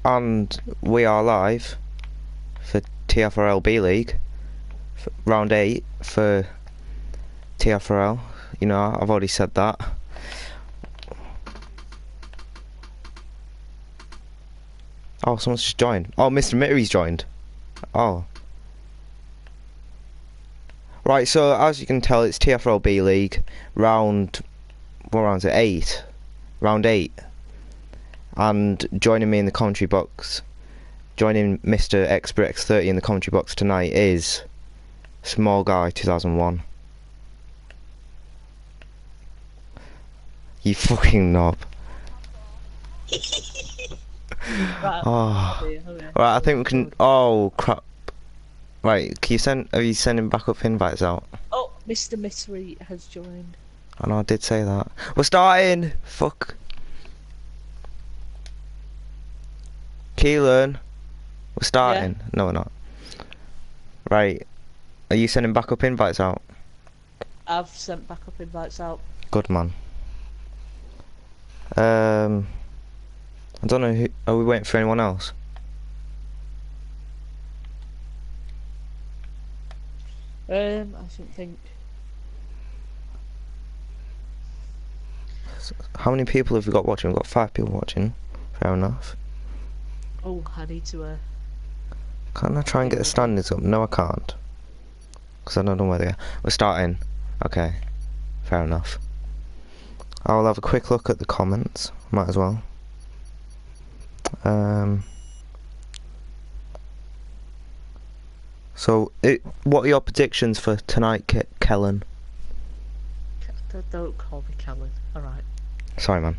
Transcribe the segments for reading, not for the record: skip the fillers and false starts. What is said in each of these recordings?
and we are live for TFRL B League, round 8 for TFRL. You know, I've already said that. Oh, someone's just joined. Oh, Mr. Mittery's joined. Oh. Right, so as you can tell, it's TFRL B League, round... what round is it? 8. Round 8. And joining me in the commentary box, joining Mr. XBRX30 in the commentary box tonight is Small Guy 2001. You fucking knob. Right. Oh. Right, I think we can... Oh, crap. Right, can you send... Are you sending backup invites out? Oh, Mr. Mystery has joined. I know, I did say that. We're starting! Fuck. Keelan. We're starting. Yeah. No, we're not. Right. Are you sending backup invites out? I've sent backup invites out. Good man. I don't know who... Are we waiting for anyone else? I shouldn't think. How many people have we got watching? We've got 5 people watching. Fair enough. Oh, I need to, Can't I try and get the standings up? No, I can't. Because I don't know where they are. We're starting. Okay. Fair enough. I'll have a quick look at the comments. Might as well. So, what are your predictions for tonight, Kellen? Don't call me Kellen. Alright. Sorry, man.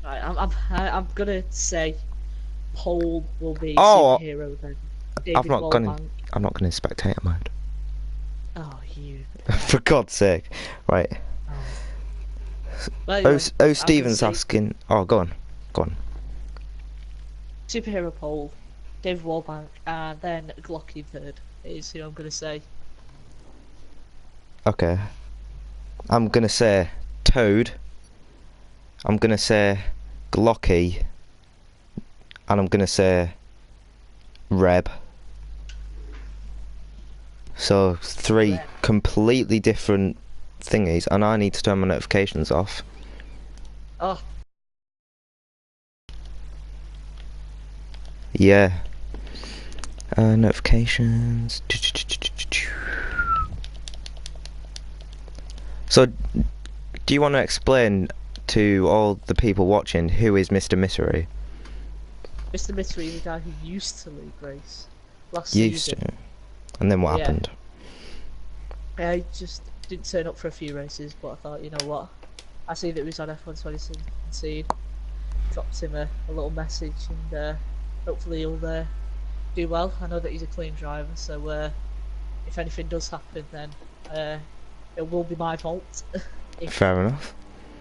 Right, I'm gonna say Paul will be superhero then. I'm not gonna spectate mode. Oh, you. For God's sake. Right. Well, oh, Stephen's asking... Oh, go on. Go on. Superhero Paul, David Wallbank, and then Glocky third is who I'm going to say. Okay. I'm going to say Toad. I'm going to say Glocky. And I'm going to say Reb. So, 3 completely different thingies, and I need to turn my notifications off. Oh. Yeah. Notifications. So, do you want to explain to all the people watching who is Mr. Mystery? Mr. Mystery is the guy who used to lead race last season. And then what happened? I just didn't turn up for a few races, but I thought, you know what? I see that he was on F1 2017. Dropped him a little message, and hopefully he'll do well. I know that he's a clean driver, so if anything does happen, then it will be my fault. Fair enough.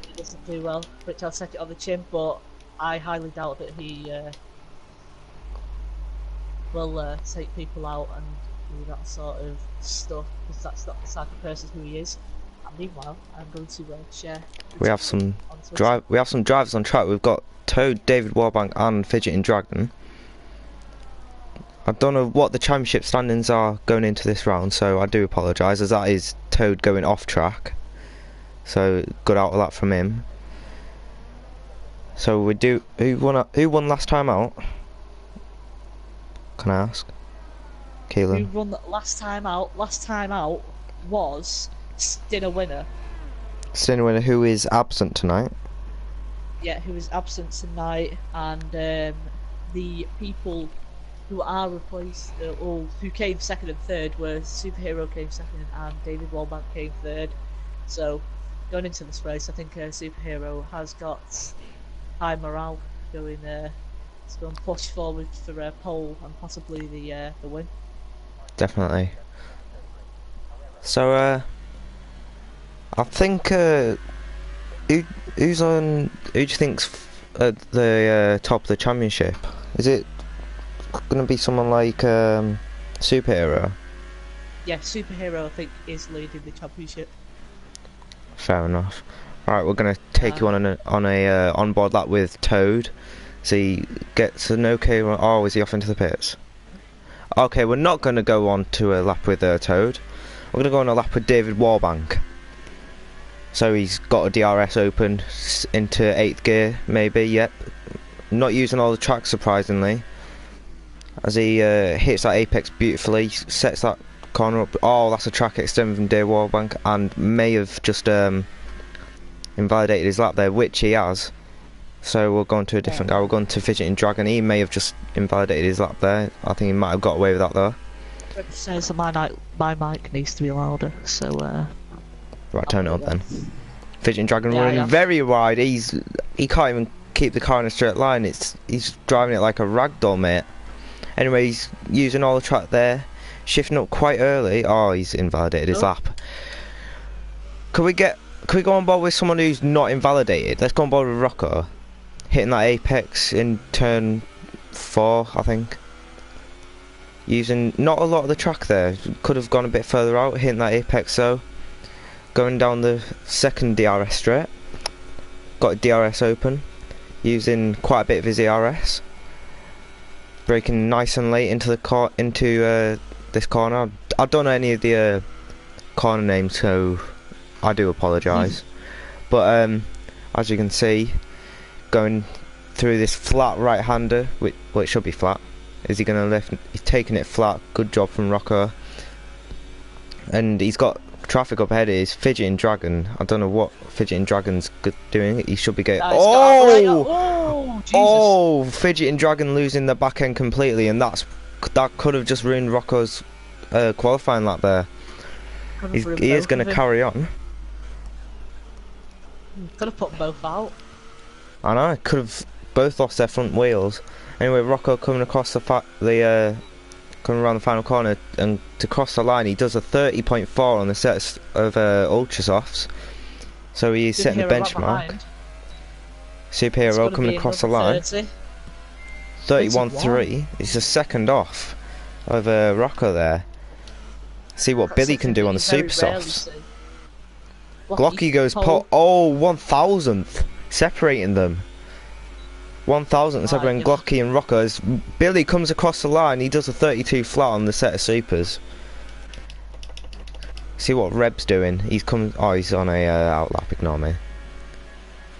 He doesn't do well, which I'll take it on the chin, but I highly doubt that he will take people out and do that sort of stuff, because that's not the type of person who he is. And meanwhile, I'm going to share. We have some drivers on track. We've got Toad, David Warbank, and Fidgeting Dragon. I don't know what the championship standings are going into this round, so I do apologise, as that is Toad going off track. So good out of that from him. So we do. Who won last time out? Can I ask? Keelan. Who won last time out? Last time out was Stinner winner. Stinner winner, who is absent tonight. Yeah, who is absent tonight, and the people who are replaced, or who came second and third, were Superhero came second and David Wallbank came third. So going into this race, I think Superhero has got high morale going. It's going to push forward for pole and possibly the win. Definitely. So I think who's on? Who do you think's at the top of the championship? Is it gonna be someone like Superhero? Yeah, Superhero I think is leading the championship. Fair enough. All right, we're gonna take you on a onboard lap with Toad, So he gets an okay run. Oh, is he off into the pits? Okay, we're not going to go on to a lap with Toad. We're going to go on a lap with David Warbank. So he's got a DRS open into 8th gear, maybe, yep. Not using all the track, surprisingly. As he hits that apex beautifully, sets that corner up. Oh, that's a track extend from David Warbank, and may have just invalidated his lap there, which he has. So we'll go on to a different guy. We'll go on to Fidgeting Dragon. He may have just invalidated his lap there. I think he might have got away with that though. It says that my mic needs to be louder, so Right, turn it up then. Fidgeting Dragon Yeah, running yeah. very wide. He can't even keep the car in a straight line. He's driving it like a ragdoll, mate. Anyway, he's using all the track there, shifting up quite early. Oh, he's invalidated his lap. Could we go on board with someone who's not invalidated? Let's go on board with Rocco. Hitting that apex in turn 4, I think. Using not a lot of the track there. Could have gone a bit further out, hitting that apex though. Going down the second DRS straight. Got a DRS open. Using quite a bit of his ERS. Braking nice and late into the this corner. I don't know any of the corner names, so I do apologise. But as you can see, going through this flat right-hander, which it should be flat. Is he going to lift? He's taking it flat. Good job from Rocco. And he's got traffic up ahead. Is Fidgeting Dragon. I don't know what Fidgeting Dragon's doing. He should be getting. Oh, Fidgeting Dragon losing the back end completely, and that could have just ruined Rocco's qualifying lap there. He is going to carry on. Could have put them both out. I know, could have both lost their front wheels. Anyway, Rocco coming across coming around the final corner, and to cross the line, he does a 30.4 on the set of Ultra Softs. So he's setting the benchmark. Superhero coming across the line. 31.3. He's a second off of Rocco there. See what Billy can do on the Super Softs. Glocky goes pot. Oh, 1,000th. Separating them. 1,000th separating Glocky and Rocco. As Billy comes across the line, he does a 32 flat on the set of Supers. See what Reb's doing. He's come. Oh, he's on a outlap. Ignore me.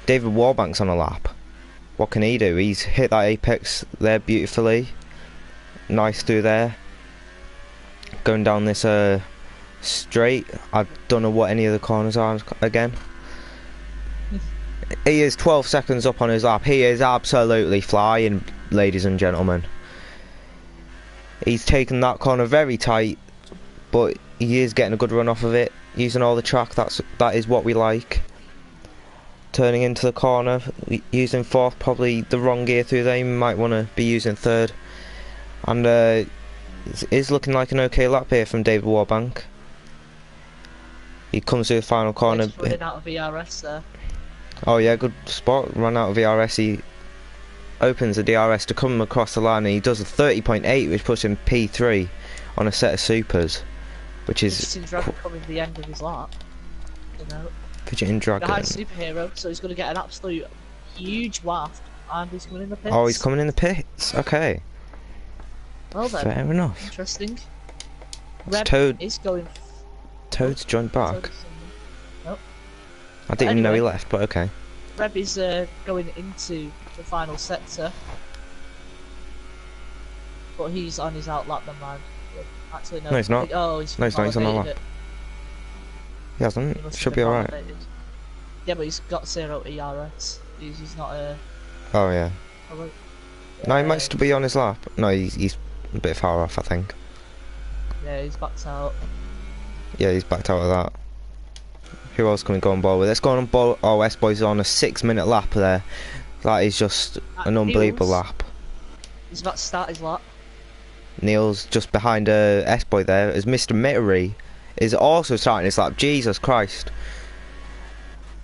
David Warbank's on a lap. What can he do? He's hit that apex there beautifully. Nice through there. Going down this straight. I don't know what any of the corners are again. He is 12 seconds up on his lap. He is absolutely flying, ladies and gentlemen. He's taken that corner very tight, but he is getting a good run off of it. Using all the track, that is what we like. Turning into the corner, using 4th, probably the wrong gear through there. You might want to be using 3rd. And it is looking like an okay lap here from David Warbank. He comes to the final corner. Running out of VRS there. Oh yeah, good spot. Run out of VRS. He opens the DRS to come across the line, and he does a 30.8, which puts him P3 on a set of Supers, which is Fidgeting Dragon coming to the end of his lap. You know. Fidgeting Dragon. Behind Superhero, so he's going to get an absolute huge waft, and he's coming in the pits. Oh, he's coming in the pits. Okay. Well then. Fair enough. Interesting. Reb Toad is going. Toad's joined back. Nope. I didn't even know he left, but okay. Reb is going into the final sector, but he's on his outlap, then, man. Actually, no. No, he's not. Oh, he's no, he's not. He's on the lap. He hasn't. He should be alright. Yeah, but he's got 0 ERS. He's not a. Oh yeah. No, he might still be on his lap. No, he's a bit far off, I think. Yeah, he's backed out. Yeah, he's backed out of that. Who else can we go on board with? Let's go on board. Oh, S-Boy's on a 6-minute lap there. That is just an unbelievable lap. He's about to start his lap. Neil's just behind S-Boy there, as Mr. Mittery is also starting his lap. Jesus Christ.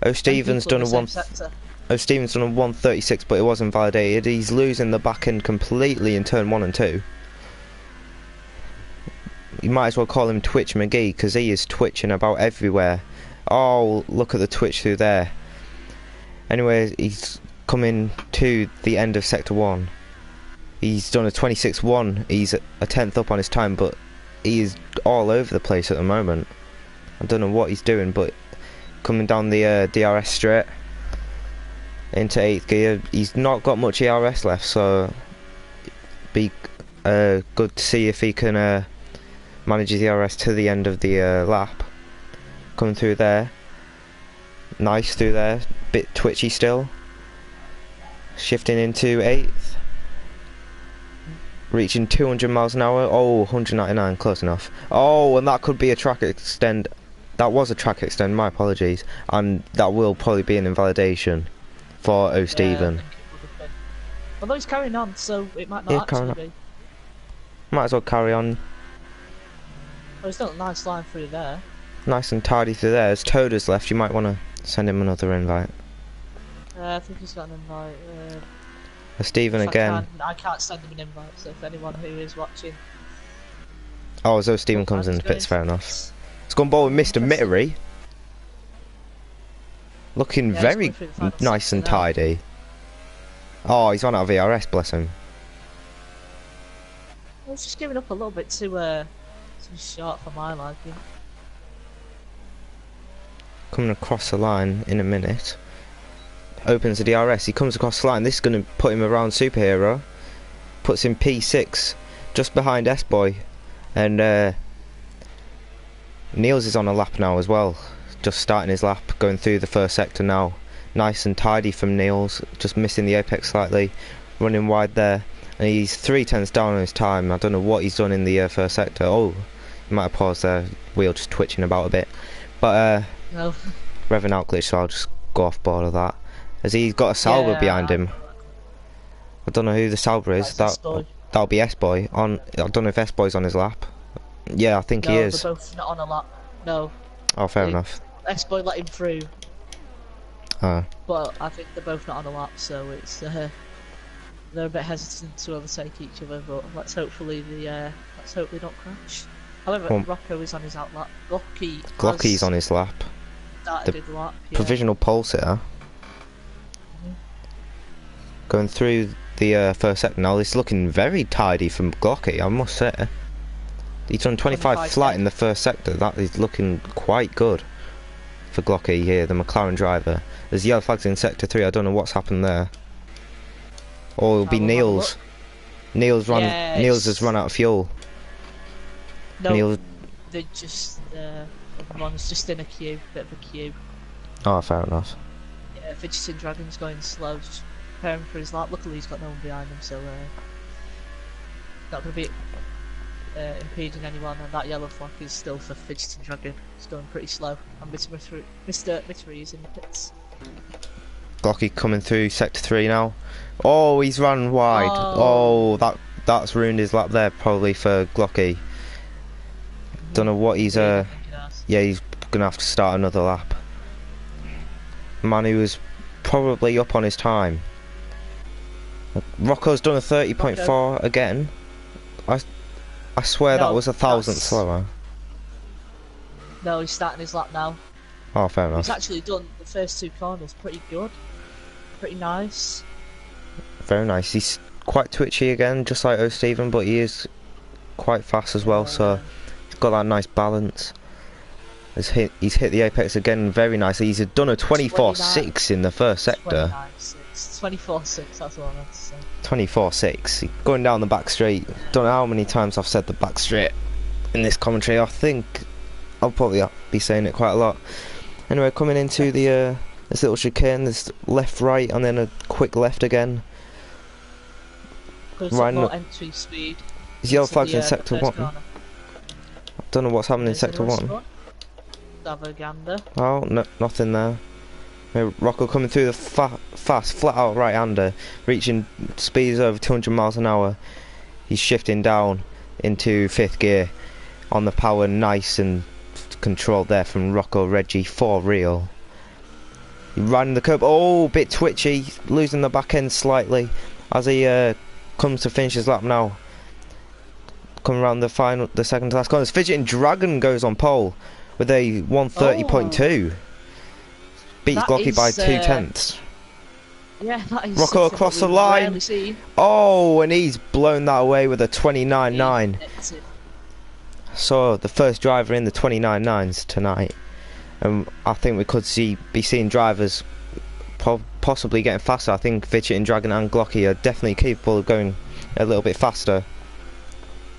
O'Stevens done a 136, but it was invalidated. He's losing the back end completely in turn 1 and 2. You might as well call him Twitch McGee, because he is twitching about everywhere. Oh, look at the twitch through there. Anyway, he's coming to the end of Sector 1. He's done a 26.1. He's a tenth up on his time, but he's all over the place at the moment. I don't know what he's doing, but coming down the DRS straight into 8th gear, he's not got much ERS left, so be good to see if he can manage his ERS to the end of the lap. Coming through there, nice through there, bit twitchy still. Shifting into 8th, reaching 200 miles an hour. Oh, 199, close enough. Oh, and that could be a track extend. That was a track extend, my apologies, and that will probably be an invalidation for O'Stephen. Yeah, although he's carrying on, so it might not actually be. Might as well carry on. Well, he's done a nice line through there. Nice and tidy through there. As Toda's left, you might want to send him another invite. I think he's got an invite. Stephen again. I can't send him an invite, so if anyone who is watching. Oh, as though Stephen comes in the pits, fair enough. It's gone ball with Mr. Mittery. Looking very nice and tidy. Oh, he's on out of VRS, bless him. I was just giving up a little bit too short for my liking. Coming across the line in a minute. Opens the DRS, he comes across the line. This is going to put him around Superhero. Puts him P6, just behind S-Boy. And Niels is on a lap now as well. Just starting his lap, going through the first sector now. Nice and tidy from Niels, just missing the apex slightly. Running wide there. And he's 3/10 down on his time. I don't know what he's done in the first sector. Oh, he might have paused there. Wheel just twitching about a bit. But no. Revving out glitch, so I'll just go off board of that. As he's got a Sauber behind him. I don't know who the Sauber is. That'll be S-Boy. I don't know if S-Boy's on his lap. Yeah, I think he is. They're both not on a lap. No. Oh, fair enough. S-Boy let him through. Oh. But I think they're both not on a lap, so it's they're a bit hesitant to overtake each other. But let's hopefully they don't crash. However, Rocco is on his outlap. Glocky's on his lap. Started the lap. Yeah. Provisional pulse hitter. Going through the first sector now. It's looking very tidy from Glocky, I must say. He's done 25 flat in the first sector. That is looking quite good for Glocky here, the McLaren driver. There's yellow flags in sector 3. I don't know what's happened there. Or it'll be Niels. Niels has run out of fuel. No, they just everyone's just in a queue, bit of a queue. Oh, fair enough. Yeah, Fidgeting Dragon's going slow, just preparing for his lap. Luckily he's got no one behind him, so not going to be impeding anyone, and that yellow flag is still for Fidgeting Dragon. It's going pretty slow, and Mr. Mittery is in the pits. Glocky coming through sector 3 now. Oh, he's run wide. Oh, that's ruined his lap there, probably for Glocky. Don't know what he's yeah, he's gonna have to start another lap. Man, he was probably up on his time. Rocco's done a 30.4 again. I swear that was a thousandth slower. No, he's starting his lap now. Oh, fair enough. He's actually done the first 2 corners pretty good. Pretty nice. Very nice. He's quite twitchy again, just like O'Stephen, but he is quite fast as well, so he's got that nice balance. He's hit the apex again very nicely. He's done a 24.6 in the first sector. 24.6, that's what I meant to say. 24.6. Going down the back straight. Don't know how many times I've said the back straight in this commentary. I think I'll probably be saying it quite a lot. Anyway, coming into the this little chicane, this left, right, and then a quick left again. Right, more entry speed. Is yellow flags in sector 1? I don't know what's happening in sector 1. Oh, no, nothing there. Rocco coming through the fast, flat out right-hander, reaching speeds over 200 miles an hour. He's shifting down into 5th gear on the power, nice and controlled there from Rocco Reggie for real. He ran the curb. Oh, bit twitchy, losing the back end slightly as he comes to finish his lap now. Coming around the second to last corner. Fidgeting Dragon goes on pole with a 130.2. Beats Glocky by 2/10. Yeah, that is Rocco something across that the we line. rarely see. Oh, and he's blown that away with a 29.9. Connected. So the first driver in the 29.9s tonight. And I think we could be seeing drivers possibly getting faster. I think Fidgeting Dragon and Glocky are definitely capable of going a little bit faster.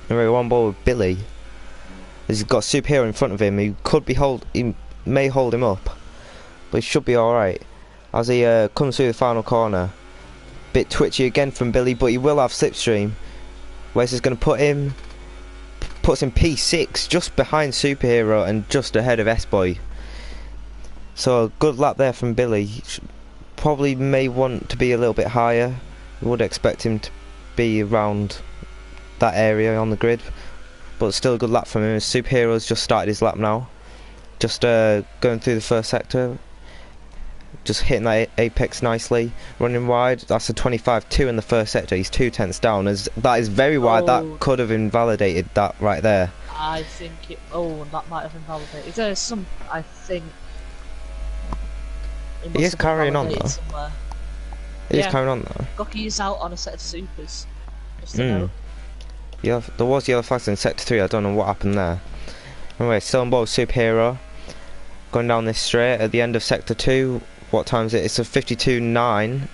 And we're on board with Billy. He's got Superhero in front of him. He may hold him up, but he should be all right as he comes through the final corner. Bit twitchy again from Billy, but he will have slipstream. Where's this going to put him? Puts him P6, just behind Superhero and just ahead of S-Boy. So a good lap there from Billy. Probably may want to be a little bit higher. Would expect him to be around that area on the grid, but still a good lap from him. Superhero's just started his lap now. Just going through the first sector. Just hitting that apex nicely, running wide. That's a 25.2 in the first sector. He's 2/10 down. That is very wide. That could have invalidated that right there. I think it. Oh, that might have invalidated. There's some. I think. He is carrying on though. Somewhere. He is carrying on though. Gocky is out on a set of supers. Just to note. Yeah, there was yellow flags in sector 3. I don't know what happened there. Anyway, still on board with Superhero. Going down this straight at the end of sector 2. What time is it? It's a 52.9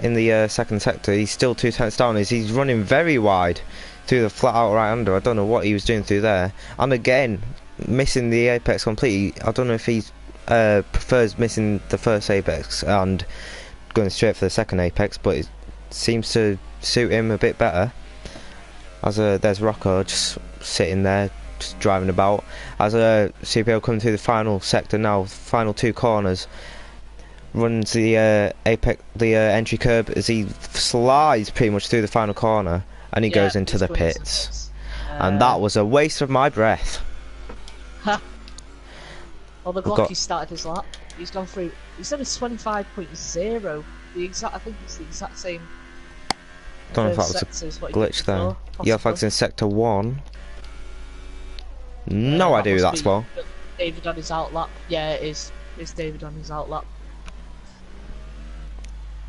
in the second sector. He's still 2/10 down. He's running very wide through the flat out right under. I don't know what he was doing through there. And again, missing the apex completely. I don't know if he prefers missing the first apex and going straight for the second apex, but it seems to suit him a bit better. As there's Rocco just sitting there, just driving about. As CPO coming through the final sector now, final 2 corners. Runs the entry curb as he slides pretty much through the final corner, and he goes into the pits. And that was a waste of my breath. Well, the Glocky started his lap. He's gone through. He's done a 25.0. The exact. I think it's the exact same. Don't know if that was a glitch there. Yellow flags in sector 1. No idea who that's for. David on his outlap. Yeah, it is. It's David on his outlap.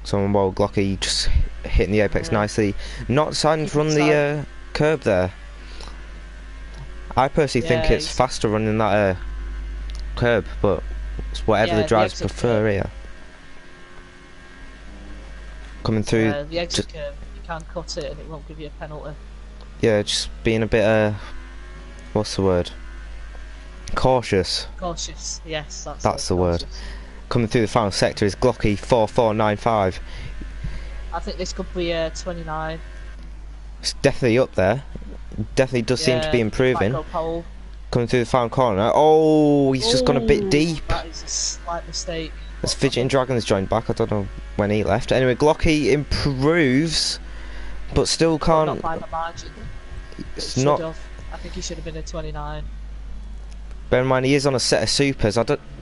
Someone while Glocky just hitting the apex nicely. Not deciding to run the curb there. I personally think it's faster running that curb, but it's whatever the drivers prefer here. Coming through. The exit curb, you can cut it and it won't give you a penalty. Yeah, just being a bit what's the word? Cautious. Cautious, yes, that's the word. Coming through the final sector is Glocky 4495. I think this could be 29. It's definitely up there. Definitely does seem to be improving. Coming through the final corner. Oh, he's just gone a bit deep. That is a slight mistake. As Fidgeting Dragon's joined back. I don't know when he left. Anyway, Glocky improves, but still can't. Not by the margin. It's not. I think he should have been a 29. Bear in mind, he is on a set of supers.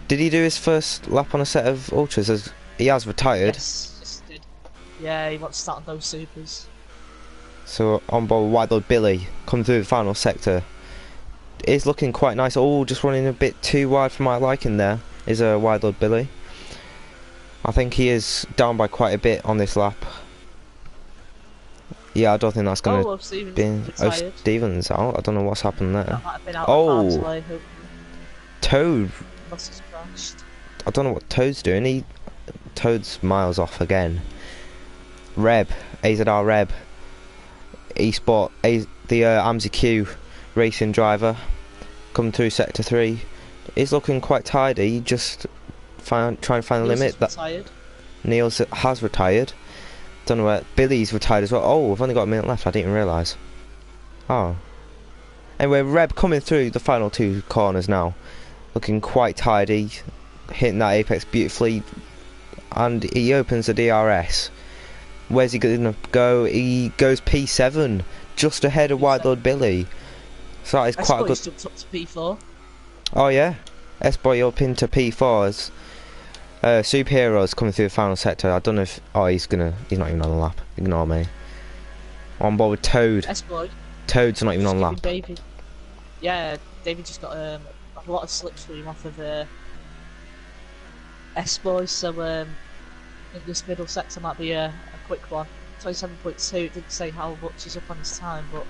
Did he do his first lap on a set of ultras? As he has retired. Yes, did. Yeah, he wants to start on those supers. So on board White Lord Billy, coming through the final sector. Is looking quite nice. Oh, just running a bit too wide for my liking there. Is a White Lord Billy. I think he is down by quite a bit on this lap. Yeah, I don't think that's going to be... Stevens out. I don't know what's happened there. That might have been out of the way. Toad. Crashed. I don't know what Toad's doing. Toad's miles off again. Reb, AZR Reb, eSport, the AMSI Q racing driver, coming through sector 3. He's looking quite tidy. Just trying to find a limit. Niels has retired. Don't know where Billy's retired as well. Oh, we've only got a minute left. I didn't even realise. Oh. Anyway, Reb coming through the final 2 corners now. Looking quite tidy, hitting that apex beautifully, and he opens the DRS. Where's he going to go? He goes P7, just ahead of White Lord Billy. So that is quite a good. Jumped up to P4. Oh yeah, S-Boy up into P4 as Superhero's coming through the final sector. I don't know if he's not even on the lap. Ignore me. On board with Toad. S-Boy. Toad's not even on the lap. David. Yeah, David just got a lot of slipstream off of S-Boy, so think this middle sector might be a quick one. 27.2. It didn't say how much is up on his time, but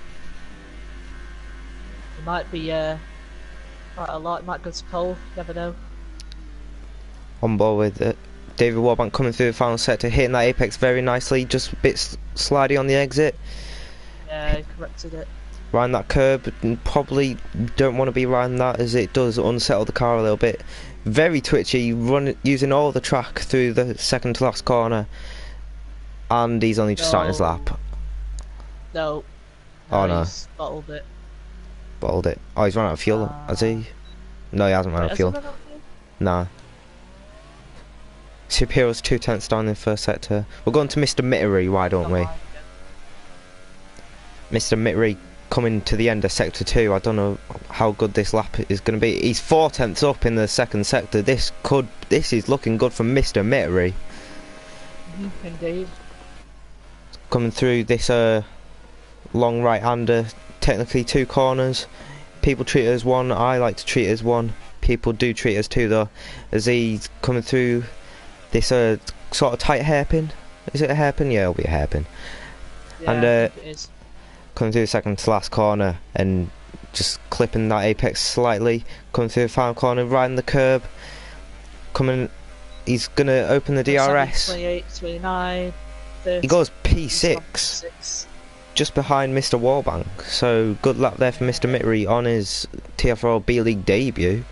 it might be quite a lot. It might go to pole. Never know. On board with it. David Warbank coming through the final sector, hitting that apex very nicely, just a bit slidey on the exit. Yeah, he corrected it. Riding that curb, probably don't want to be riding that as it does unsettle the car a little bit. Very twitchy, using all the track through the second to last corner. And he's only just starting his lap. No. Oh no. He's bottled it. Bottled it. Oh, he's run out of fuel, has he? No, he hasn't run out of fuel. Nah. Superhero's 2/10 down in the first sector. We're going to Mr. Mittery, why don't we? Mr. Mittery coming to the end of sector 2. I don't know how good this lap is going to be. He's 4/10 up in the second sector. This is looking good from Mr. Mittery. Indeed. Coming through this long right-hander, technically 2 corners. People treat it as one. I like to treat it as one. People do treat it as 2 though. As he's coming through this sort of tight hairpin. Is it a hairpin? Yeah, it'll be a hairpin. Yeah, And I think it is. coming through the second to last corner and just clipping that apex slightly. Coming through the final corner, riding the curb. He's gonna open the DRS. 28, 29, 30. He goes P6. Just behind Mr. Warbank, so good luck there for Mr. Mittery on his TFRL B-League debut.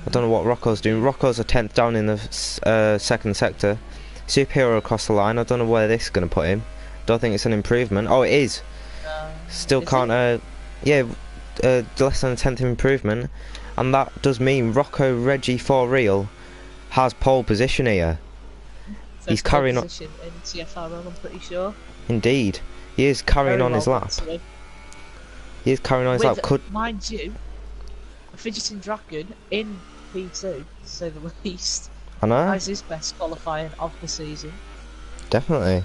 I don't know what Rocco's doing. Rocco's a 10th down in the second sector. Superhero across the line. I don't know where this is going to put him. Don't think it's an improvement. Oh, it is. Still can't. Yeah, less than a 10th improvement, and that does mean Rocco Reggie for real has pole position here. He's carrying on. In TFRL, I'm pretty sure. Indeed. He is carrying on his lap. He is carrying on his lap. Mind you, a fidgeting dragon in P2, to say the least. I know. Has his best qualifying of the season. Definitely.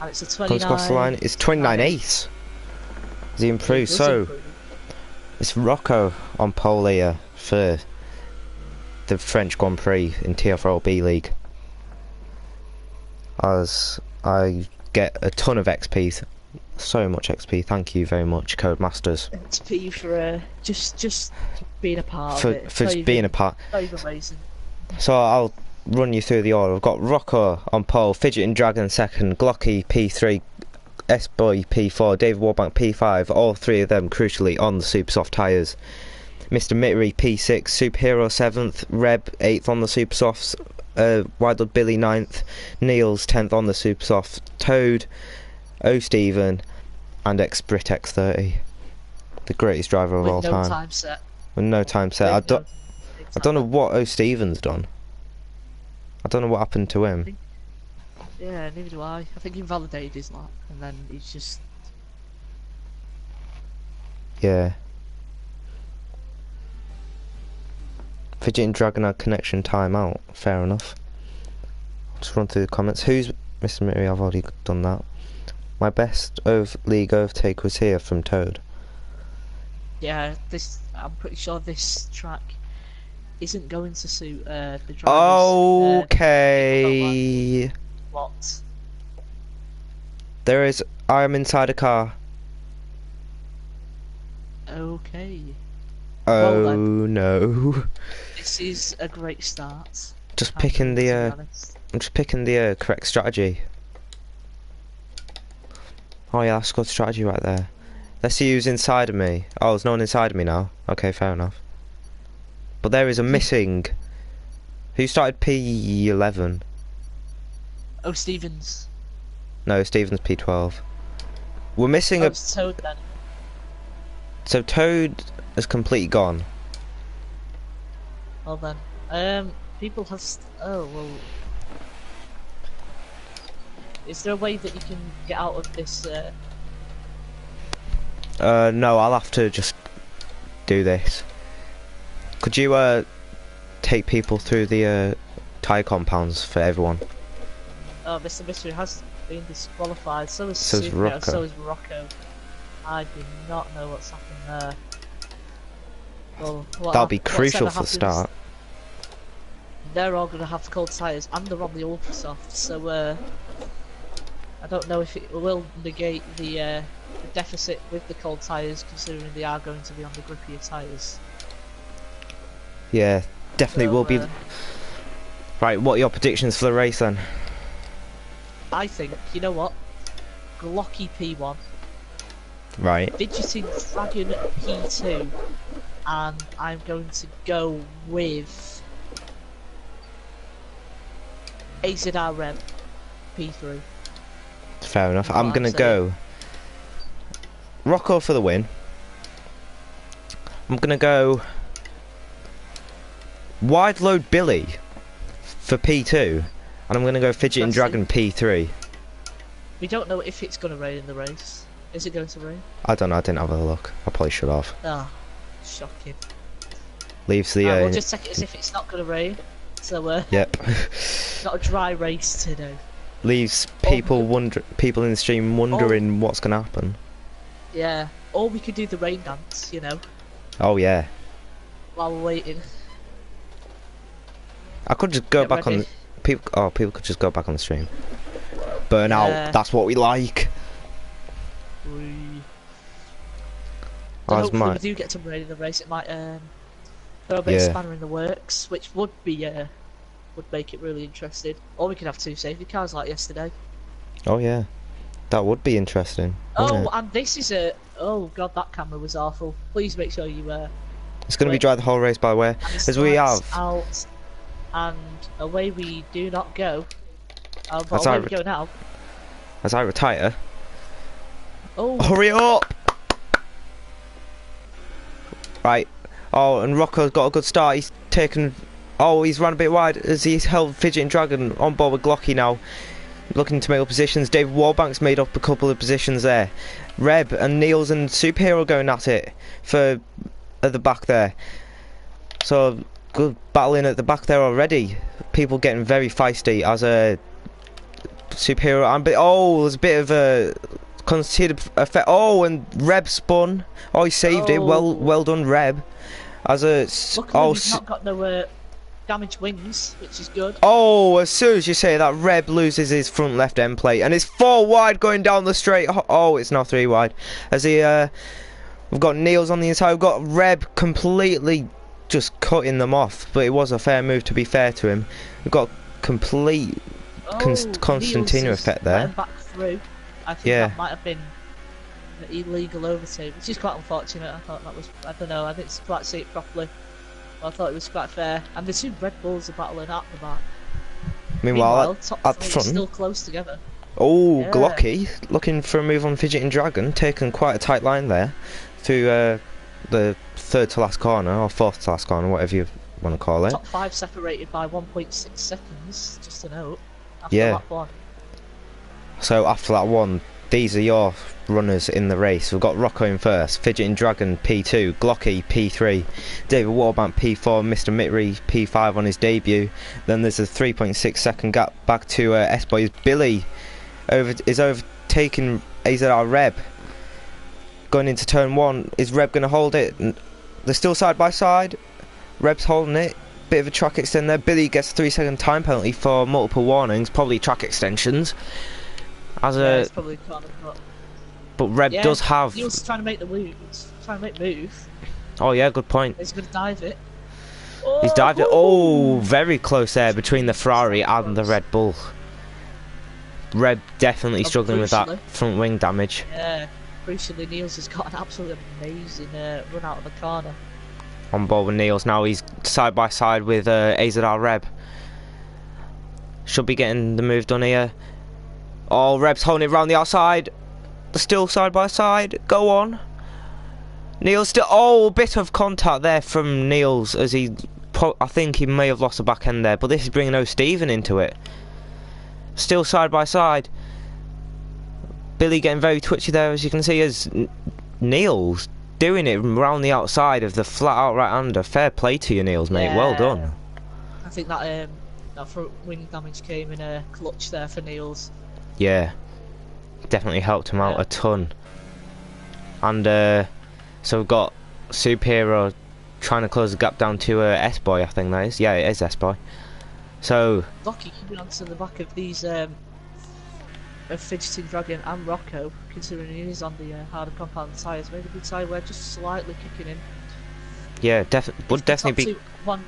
And it's a 29. Comes across the line. It's 29.8. Has he improved? So it's Rocco on pole here for the French Grand Prix in TFRL B League. As I get a ton of XP, so much XP. Thank you very much, Codemasters. XP for just being a part of it. For just being a part. Not even amazing. So I'll run you through the order. I've got Rocco on pole, Fidgeting Dragon second, Glocky P3, S-Boy P4, David Warbank P5. All 3 of them crucially on the super soft tyres. Mr. Mittery P6, Superhero 7th, Reb 8th on the super softs. Wildwood Billy 9th, Niels 10th on the super soft, Toad, O Stephen, and X-Brit X30, the greatest driver of all time. Time set. With no time set. I don't know what O Stephen's done. I don't know what happened to him. Yeah, neither do I. I think he invalidated his lap, and then he's just. Yeah. Fidgeting Dragon had connection timeout. Fair enough. Just run through the comments. Who's Mr. Mittery? I've already done that. My best league overtake was here from Toad. Yeah, I'm pretty sure this track isn't going to suit the drivers. Okay. What? There is. I am inside a car. Okay. Oh Well, no. This is a great start. Just picking the I'm just picking the correct strategy. Oh yeah, that's good strategy right there. Let's see who's inside of me. Oh, there's no one inside of me now. Okay, fair enough. But there is a missing. Who started P11? Oh, Stevens. No, Stevens P12. We're missing a. It's Toad then. So Toad is completely gone. Well then, people have. Oh well. Is there a way that you can get out of this? No, I'll have to just do this. Could you take people through the tyre compounds for everyone? Oh, Mr. Mystery has been disqualified. So is So is Super, Rocco. So is Rocco. I do not know what's happened there. Well, That'll be crucial for the start. they're all going to have cold tyres, and they're on the ultra soft. So I don't know if it will negate the deficit with the cold tyres, considering they are going to be on the grippier tyres. Yeah, definitely So, will be. Right, what are your predictions for the race then? I think, you know what? Glocky P1. Right. Fidgeting Dragon P2. And I'm going to go with AZR Rem P3. Fair enough. That's I'm what gonna I'm go Rocco for the win. I'm gonna go wide load Billy for P2, and I'm gonna go Fidgeting Dragon P3. We don't know if it's going to rain in the race. Is it going to rain? I don't know. I didn't have a look. I probably should have. Ah, shocking. Leaves the. We'll just take it as if it's not going to rain. So Yep. not a dry race today. Leaves people people in the stream wondering what's gonna happen. Yeah. Or we could do the rain dance, you know, Oh yeah. while we're waiting. I could just go Get back ready. on. People could just go back on the stream. Burn out. That's what we like. So Oh, it's hopefully my- we do get some rain in the race. It might throw a bit of spanner in the works, which would be would make it really interesting. Or we could have 2 safety cars like yesterday. Oh yeah. That would be interesting. wouldn't Oh, it? and this is oh god, that camera was awful. Please make sure you It's going to be dry the whole race, by the way, and it as we starts have. out, and away we do not go. But That's away our- we go now. As I retire. Oh, Hurry up! Right. Oh, and Rocco's got a good start. He's taken. Oh, he's run a bit wide as he's held Fidgeting Dragon on board with Glocky now. Looking to make up positions. David Warbank's made up a couple of positions there. Reb and Niels and Superhero going at it for at the back there. So good battling at the back there already. People getting very feisty as a Superhero. And there's a bit of a considered effect. Oh, and Reb spun. Oh, he saved it. Well done, Reb. As a luckily we've not got no damaged wings, which is good. Oh, as soon as you say that, Reb loses his front left end plate, and it's 4 wide going down the straight. Oh, it's now 3 wide. As we've got Niels on the inside. We've got Reb completely just cutting them off, but it was a fair move to be fair to him. We've got complete Constantino Niels effect is there. letting back through. I think Yeah. that might have been an illegal overtake, which is quite unfortunate. I thought that was, I don't know, I didn't quite see it properly. But I thought it was quite fair. And the 2 Red Bulls are battling at the back. Meanwhile, top at 3 are front. still close together. Oh, Yeah. Glocky looking for a move on Fidgeting Dragon, taking quite a tight line there through the 3rd to last corner, or 4th to last corner, whatever you want to call it. Top 5 separated by 1.6 seconds, just a note. After Yeah. lap 1. So after that one, these are your runners in the race. We've got Rocco in first, Fidgeting Dragon P2, Glocky P3, David Warbank P4, Mr. Mitri P5 on his debut. Then there's a 3.6 second gap back to S-Boys. Billy is overtaking AZR Reb. Going into turn 1, is Reb going to hold it? They're still side by side. Reb's holding it. Bit of a track extend there. Billy gets a 3-second time penalty for multiple warnings, probably track extensions. It's probably kind of But Reb does have. He was trying to make the move. Trying to make move. Oh yeah, good point. He's going to dive it. He's dived it. Oh, very close there between the Ferrari and the Red Bull. Reb definitely struggling with that front wing damage. Yeah, crucially Niels has got an absolutely amazing run out of the corner. On board with Niels now. He's side by side with AZR Reb. Should be getting the move done here. Oh, Reb's holding it around the outside. They're still side by side. Go on. Niels still. Oh, a bit of contact there from Niels as he. I think he may have lost the back end there, but this is bringing O'Steven into it. Still side by side. Billy getting very twitchy there, as you can see, as Niels doing it around the outside of the flat out right hander. Fair play to you, Niels, mate. Yeah. Well done. I think that front wing damage came in a clutch there for Niels. Yeah, definitely helped him out a ton. And so we've got Superhero trying to close the gap down to S-Boy, I think that is. Yeah, it is S-Boy. So Lucky keeping on to the back of these of Fidgeting Dragon and Rocco, considering he is on the harder compound tyres. Maybe the tyre wear just slightly kicking in. yeah, would If the top definitely be two, one.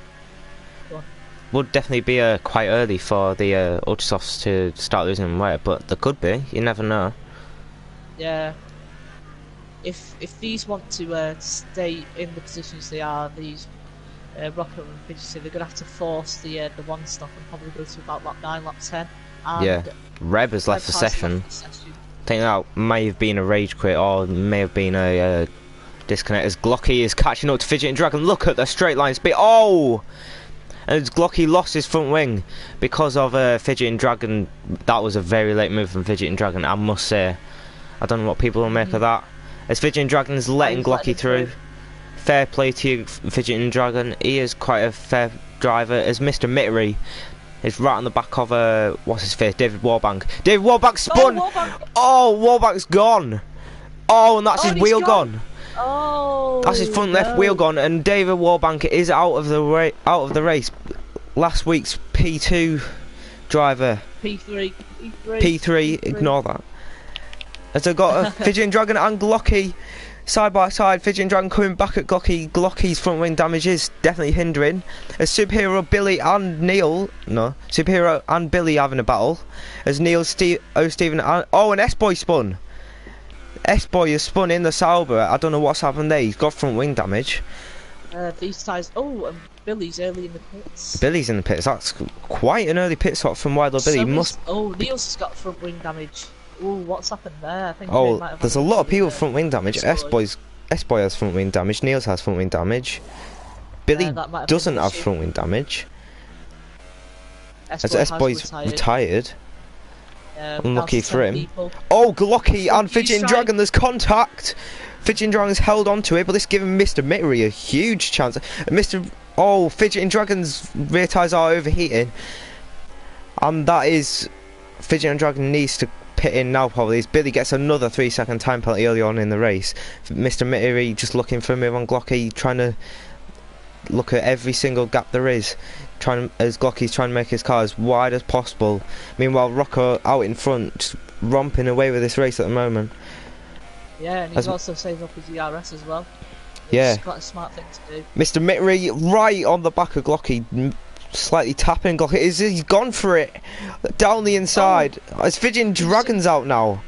Go on. would definitely be quite early for the Ultrasofts to start losing weight, but there could be. You never know. Yeah. If these want to stay in the positions they are, these Rocco and Fidgeting, they're gonna have to force the one stop and probably go to about lap 9, lap 10. And Yeah, Reb has left the session. I think that may have been a rage quit or may have been a disconnect as Glocky is catching up to Fidgeting Dragon. Look at the straight line speed. Oh! And as Glocky lost his front wing because of Fidgeting Dragon. That was a very late move from Fidgeting Dragon, I must say. I don't know what people will make of that. As Fidgeting Dragon is letting Glocky through. Fair play to you, Fidgeting Dragon. He is quite a fair driver. As Mr. Mittery is right on the back of what's his face? David Warbank. David Warbank spun! Oh, Warbank's gone! Oh, and that's his wheel gone! Oh, that's his front left wheel gone, and David Warbank is out of the race. Last week's P2 driver. P3, ignore that. As I got a Fidgeting Dragon and Glocky side by side. Fidgeting Dragon coming back at Glocky. Glocky's front wing damage is definitely hindering. As Superhero Billy and Superhero and Billy having a battle. As Stephen and an S-Boy spun. S-Boy has spun in the Sauber. I don't know what's happened there. He's got front wing damage. These ties. Oh, and Billy's early in the pits. Billy's in the pits. That's quite an early pit stop from Wild Billy. Niels has got front wing damage. Oh, what's happened there? I think there's a lot of people with front wing damage. S-Boy has front wing damage. Niels has front wing damage. Billy doesn't have front wing damage. As S-Boy's retired. Unlucky for him. Oh, Glocky and Fidgeting Dragon, there's contact! Fidgeting Dragon's held onto it, but this giving Mr. Mittery a huge chance. Fidgeting Dragon's rear tyres are overheating. And that is... Fidgeting Dragon needs to pit in now probably. As Billy gets another 3-second time penalty early on in the race. Mr. Mittery just looking for a move on Glocky, trying to look at every single gap there is. As Glocky's trying to make his car as wide as possible. Meanwhile, Rocco out in front, just romping away with this race at the moment. Yeah, and he's also saved up his ERS as well. It's quite a smart thing to do. Mr. Mittery right on the back of Glocky, slightly tapping Glocky. He's gone for it down the inside. It's Fidgeting Dragon's out now.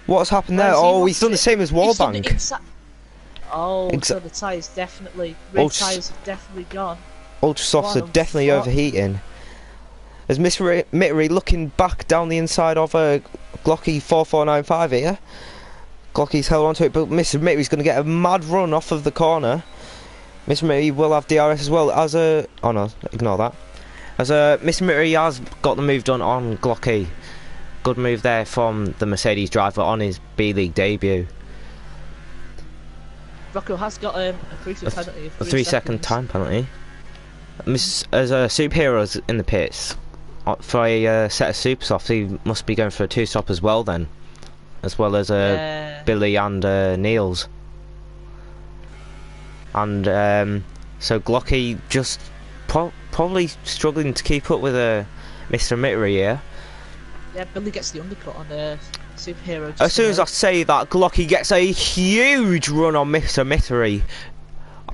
What's happened there? He's done the same as Warbank. So the tyres definitely, tyres have definitely gone. Ultrasofts are definitely overheating. As Mr. Mittery looking back down the inside of Glocky 4495 here. Glocky's held onto it, but Mr. Mittery's going to get a mad run off of the corner. Mr. Mittery will have DRS as well as a... Oh no, ignore that. As Mr. Mittery has got the move done on Glocky. Good move there from the Mercedes driver on his B-League debut. Rocco has got a crucial penalty of 3 second time penalty. As Superhero's in the pits for a set of super softs, he must be going for a 2-stop as well then, as well as Billy and Niels. And so Glocky just probably struggling to keep up with Mr. Mittery here. Yeah, Billy gets the undercut on the Superhero. As soon as I say that, Glocky gets a huge run on Mr. Mittery.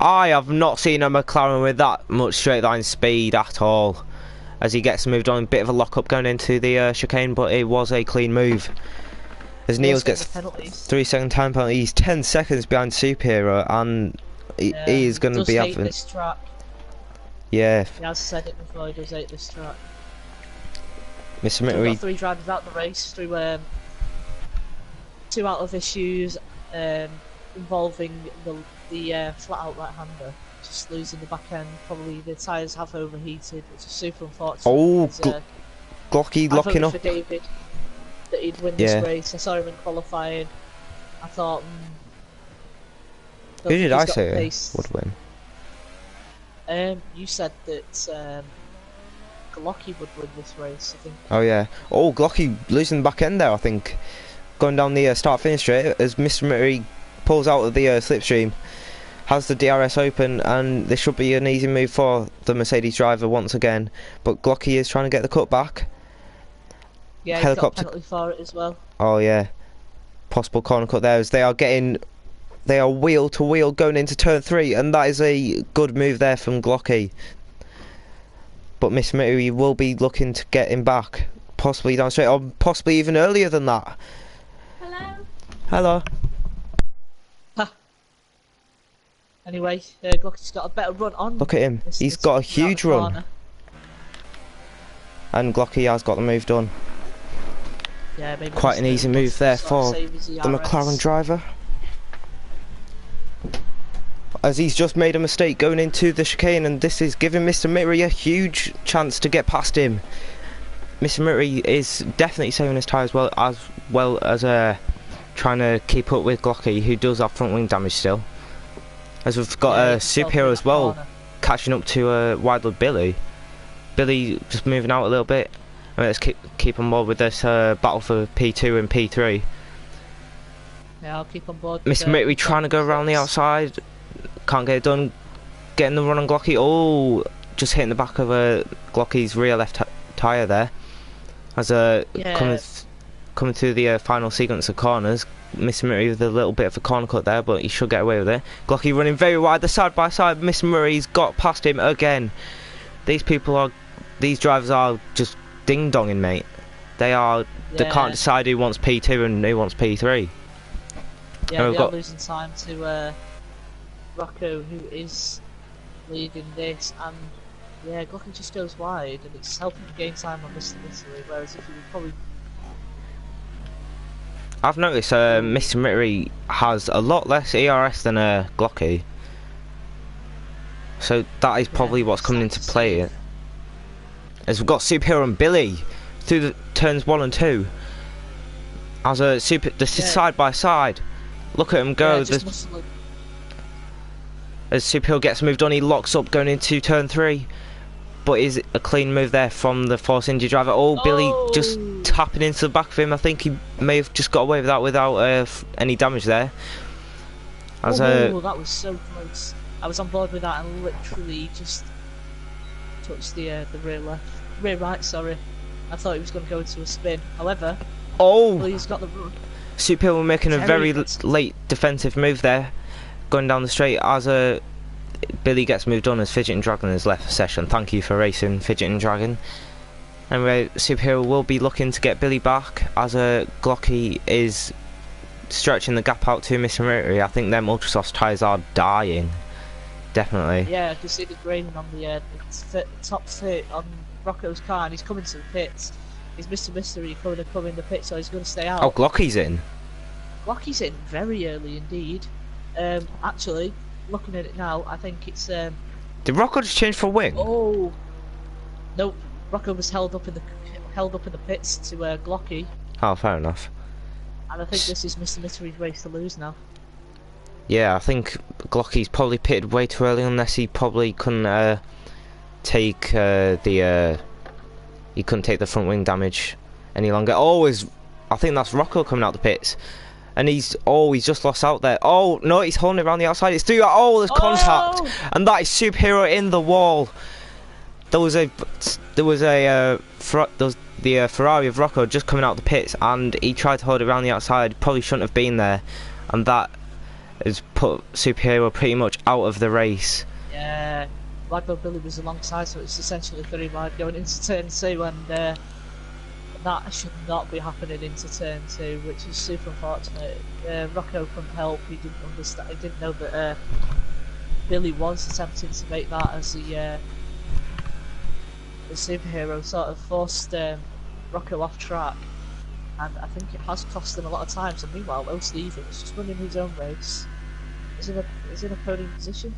I have not seen a McLaren with that much straight line speed at all. As he gets moved on, a bit of a lock-up going into the chicane, but it was a clean move. As Niels gets 3 second time penalty, he's 10 seconds behind Superhero, and he is going to be having... this track. Yeah. He has said it before, he does hate this track. Mr. Mittery... Got 3 drivers out the race through 2 out of issues involving the flat out right hander, just losing the back end. Probably the tyres have overheated, which is super unfortunate. Glocky locking up. For David that he'd win this race. I saw him in qualifying. I thought. Who did I say would win? You said that Glocky would win this race, I think. Oh yeah. Oh, Glocky losing the back end there, I think. Going down the start-finish straight as Mr. Mittery pulls out of the slipstream. has the DRS open, and this should be an easy move for the Mercedes driver once again. But Glocky is trying to get the cut back. Yeah, he's got a Helicopter. penalty for it as well. Oh yeah, possible corner cut there as they are wheel to wheel going into turn 3, and that is a good move there from Glocky. But Miss Mittery will be looking to get him back, possibly down straight, or possibly even earlier than that. Hello? Hello. Anyway, Glocky's got a better run on. Look at him. He's got a huge run. And Glocky has got the move done. Yeah, maybe Quite an easy move there for the McLaren driver. As he's just made a mistake going into the chicane, and this is giving Mr. Mittery a huge chance to get past him. Mr. Mittery is definitely saving his tyre as trying to keep up with Glocky, who does have front wing damage still. As we've got a Superhero as well, catching up to Wildwood Billy. Billy just moving out a little bit. I mean, let's keep on board with this battle for P2 and P3. Yeah, I'll keep on board. Mr. Mittery trying to go around the outside. Can't get it done. Getting the run on Glocky. Oh, just hitting the back of Glocky's rear left tyre there. As coming through the final sequence of corners. Mr. Murray with a little bit of a corner cut there, but he should get away with it. Glocky running very wide, the side by side. Mr. Murray's got past him again. These drivers are just ding donging, mate. They can't decide who wants P2 and who wants P3. Yeah, they are losing time to Rocco, who is leading this, and yeah, Glocky just goes wide, and it's helping gain time on Mr. Mittery, whereas if he would probably... I've noticed Mr. Mittery has a lot less ERS than Glocky, so that is probably what's coming into play. As we've got Superhero and Billy through the turns 1 and 2, as side by side. Look at him go. As Superhero gets moved on, he locks up going into turn 3. But is a clean move there from the Force India driver. Oh, Billy just tapping into the back of him. I think he may have just got away with that without any damage there. That was so close. I was on board with that and literally just touched the rear right. Sorry, I thought he was going to go into a spin. However, Billy's got the run. Superhero making a very late defensive move there, going down the straight as Billy gets moved on as Fidget and Dragon has left the session. Thank you for racing, Fidget and Dragon. Anyway, Superhero will be looking to get Billy back as Glocky is stretching the gap out to Mr. Mittery. I think them Ultrasoft tyres are dying. Definitely. Yeah, I can see the graining on the top fit on Rocco's car, and he's coming to the pits. Is Mr. Mittery going to come in the pit, so he's going to stay out? Oh, Glocky's in. Glocky's in very early indeed. Actually, looking at it now, I think it's... Did Rocco just change for wing? Oh, nope. Rocco was held up in the pits to Glocky. Oh, fair enough. And I think this is Mr. Mittery's race to lose now. Yeah, I think Glocky's probably pitted way too early, unless he probably couldn't take he couldn't take the front wing damage any longer. I think that's Rocco coming out the pits. And he's just lost out there. Oh no, he's holding it around the outside. It's through. Oh, there's contact, and that is Superhero in the wall. There was the Ferrari of Rocco just coming out the pits, and he tried to hold it around the outside. Probably shouldn't have been there, and that has put Superhero pretty much out of the race. Yeah, Blackbird Billy was alongside, so it's essentially 3 wide going into turn 2, and that should not be happening into turn 2, which is super unfortunate. Rocco couldn't help. He didn't understand. He didn't know that Billy was attempting to make that as the Superhero sort of forced Rocco off track, and I think it has cost him a lot of time. So meanwhile, O'Stephen is just running his own race. Is in a podium position.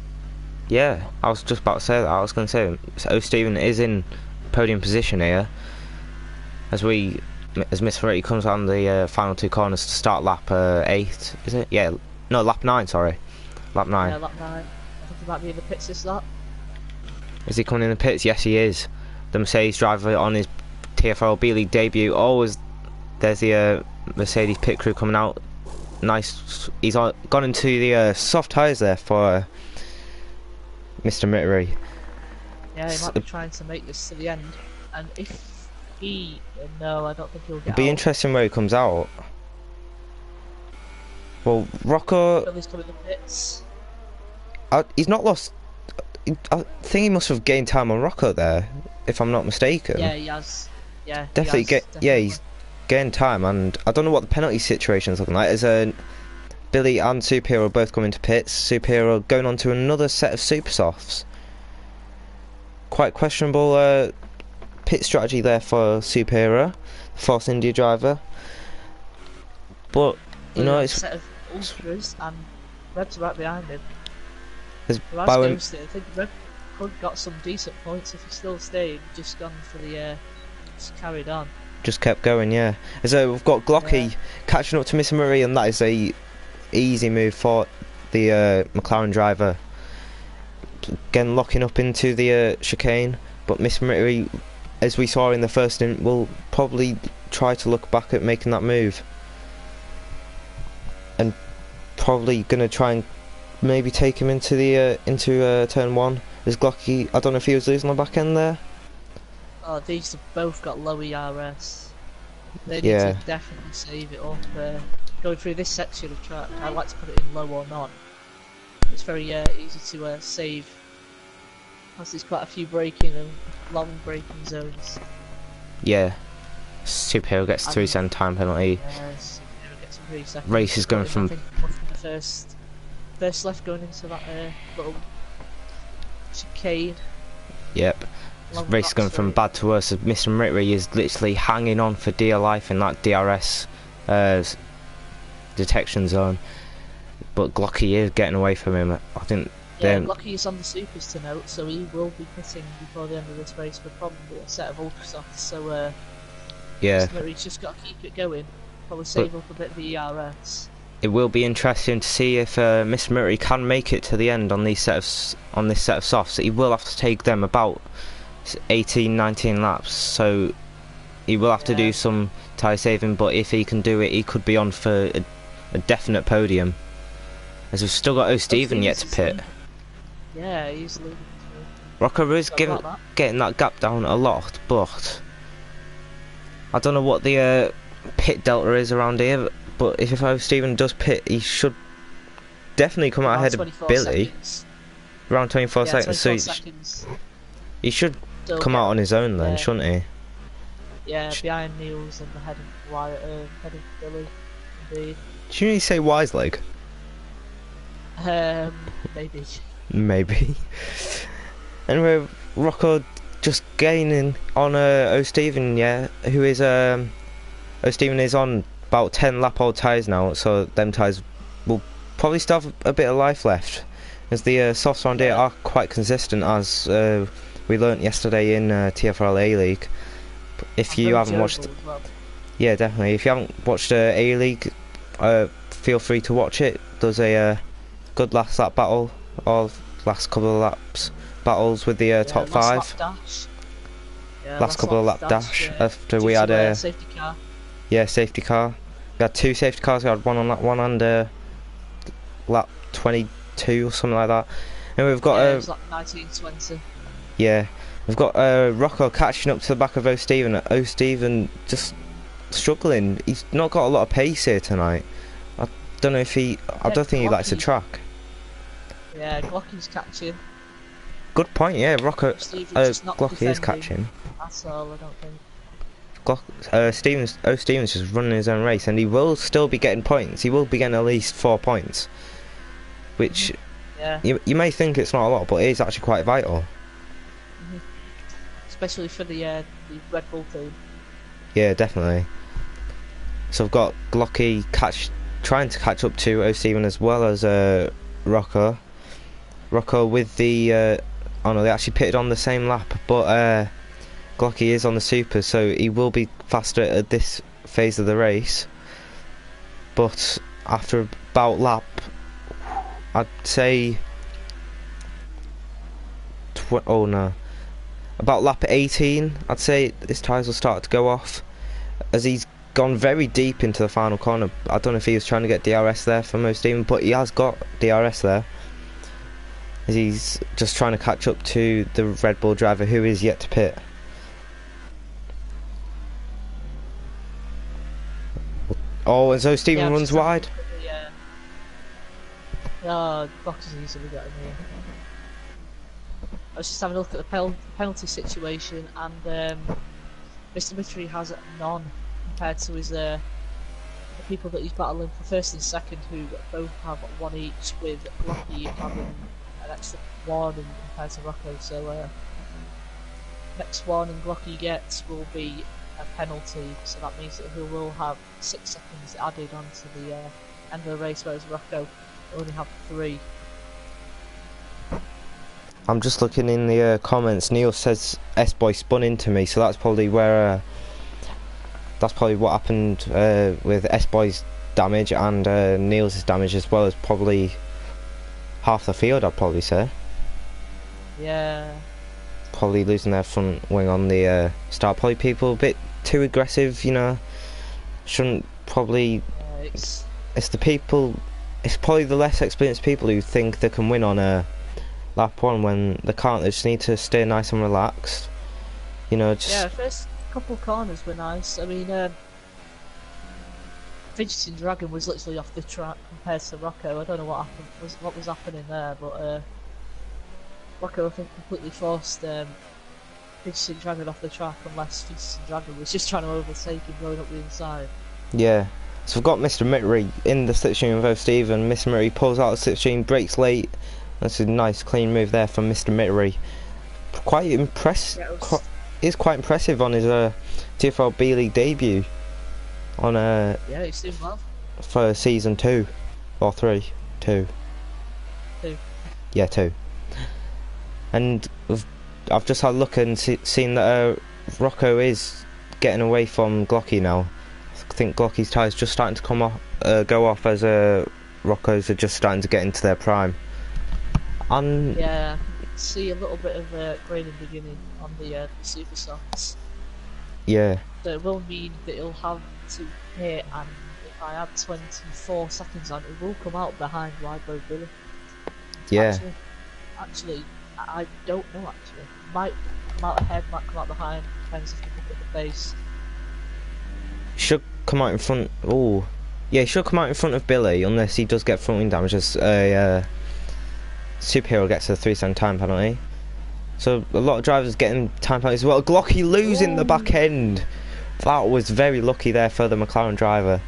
Yeah, I was just about to say that. I was going to say O'Stephen is in podium position here. As Miss Ferretti comes on the final 2 corners to start lap 8, is it? Yeah, no, lap 9, sorry. Lap 9. Yeah, lap 9. I think he might be in the pits this lap. Is he coming in the pits? Yes, he is. The Mercedes driver on his TFRL B League debut. There's the Mercedes pit crew coming out. nice. He's gone into the soft tyres there for Mr. Mittery. Yeah, he might be trying to make this to the end, and if he, no, I don't think he'll get It'll be out. interesting where he comes out. Well, Rocco, Billy's coming to pits. he's not lost. I think he must have gained time on Rocco there, if I'm not mistaken. Yeah, he has. Yeah, Definitely he has, yeah, he's gained time, and I don't know what the penalty situation is looking like. As Billy and Superhero both come into pits. Superhero going on to another set of super softs. Quite questionable pit strategy there for Superhero, Force India driver. But you know, it's set of ultras and Red's right behind him. as As Bowen, goes there, I think Red could got some decent points if he still stayed. Just gone for the just carried on. just kept going, yeah. As we've got Glocky catching up to Miss Murray, and that is a easy move for the McLaren driver. Again, locking up into the chicane, but Miss Murray, as we saw in the first stint, will probably try to look back at making that move, and probably gonna try and maybe take him into the turn one. As Glocky, I don't know if he was losing the back end there. Oh, these have both got low ERS. They need Yeah. to definitely save it up. Going through this section of track, I like to put it in low or none. It's very easy to save, as there's quite a few braking and long braking zones. Yeah. Superhero gets 3 second time penalty. Yes, gets 3 seconds. Race is going from the first left going into that little chicane. Yep. Long Race is going box from road. bad to worse. Mr. Mittery is literally hanging on for dear life in that DRS detection zone. But Glocky is getting away from him. I think Yeah, Glocky is on the supers to note, so he will be pitting before the end of this race for probably a set of ultra softs. So yeah, Mittery's just got to keep it going. Probably save up a bit of the ERS. it will be interesting to see if Mr. Mittery can make it to the end on this set of softs. He will have to take them about 18, 19 laps, so he will have to do some tyre saving. But if he can do it, he could be on for a definite podium. As we've still got O'Stephen yet to pit. Yeah, easily. Rocco is getting that gap down a lot, but I don't know what the pit delta is around here. But if O'Stephen does pit, he should definitely come out ahead of Billy. Seconds. Around 24 Yeah, seconds. 24 So seconds. he should Still come out on his own then, yeah. shouldn't he? Yeah, behind Niels and the head of Wyatt, head of Billy, indeed. Should you say wise leg? Maybe. Maybe. Anyway, Rocco just gaining on O'Stephen, yeah, who is O'Stephen is on about 10 lap old tyres now, so them tyres will probably still have a bit of life left, as the softs around here are quite consistent, as we learnt yesterday in TFRL A-League. If you haven't watched, yeah, definitely. If you haven't watched A-League, feel free to watch it. There's a good last lap battle, or last couple of laps battles with the top 5. Last couple of lap dash after we had a safety car. Yeah, safety car. We had 2 safety cars. We had one on lap 1 and lap 22 or something like that. And we've got it was like 1920. yeah, we've got Rocco catching up to the back of O'Stephen. O'Stephen just struggling. He's not got a lot of pace here tonight. I don't know if I don't think he likes the track. Yeah, Glocky's catching. Good point. Yeah, Rocco. Glocky is catching. That's all. I don't think. O'Stephen's just running his own race, and he will still be getting points. He will be getting at least 4 points, which you may think it's not a lot, but it is actually quite vital. Especially for the Red Bull team. Yeah, definitely. So I've got Glocky trying to catch up to O'Stephen as well as Rocco. Rocco with the oh no, they actually pitted on the same lap, but Glocky is on the super, so he will be faster at this phase of the race. But after about lap, I'd say about lap 18, I'd say his tyres will start to go off, as he's gone very deep into the final corner. I don't know if he was trying to get DRS there for most even, but he has got DRS there. As he's just trying to catch up to the Red Bull driver who is yet to pit. Oh, and so Stephen runs wide. Oh, box is easily got in here. I was just having a look at the penalty situation, and Mr. Mitri has none compared to his the people that he's battling for first and second, who both have one each, with Rocky having an extra one compared to Rocco. So next one and Glocky gets will be a penalty, so that means that he will have 6 seconds added onto the end of the race, whereas Rocco will only have 3. I'm just looking in the comments. Neil says S-Boy spun into me, so that's probably where that's probably what happened with S-Boy's damage and Neil's damage, as well as probably half the field, I'd probably say. Yeah. Probably losing their front wing on the start. Probably people a bit too aggressive, you know. Shouldn't probably. It's the people. It's probably the less experienced people who think they can win on a lap 1 when they can't. They just need to stay nice and relaxed. You know, just. Yeah, first couple of corners were nice. I mean, Fidgeting Dragon was literally off the track compared to Rocco. I don't know what happened. What was happening there, but Rocco, I think, completely forced Fidgeting Dragon off the track, unless Fidgeting Dragon was just trying to overtake him going up the inside. Yeah. So we've got Mr. Mitri in the slipstream with Stephen. Mr. Mitri pulls out the slipstream, brakes late. That's a nice clean move there from Mr. Mitri. Quite impressive. Yeah, is quite impressive on his TFRL B League debut. On yeah, he's doing well. For season 2 or 3, 2. 2. Yeah, 2. And I've just had a look and seen that Rocco is getting away from Glocky now. I think Glocky's tyres just starting to come off, go off, as Rocco's are just starting to get into their prime. And yeah, I can see a little bit of grading beginning on the super softs. Yeah. So it will mean that he'll have to hit, and if I add 24 seconds on, it will come out behind Widebrow Billy. Yeah. Actually, I don't know. Actually, might come out ahead, might come out behind. Depends if you pick up the pace. Should come out in front. Oh, yeah, he should come out in front of Billy unless he does get front wing damage. As Superhero gets a 3-second time penalty. So a lot of drivers getting time penalties as well. Glocky losing the back end. That was very lucky there for the McLaren driver,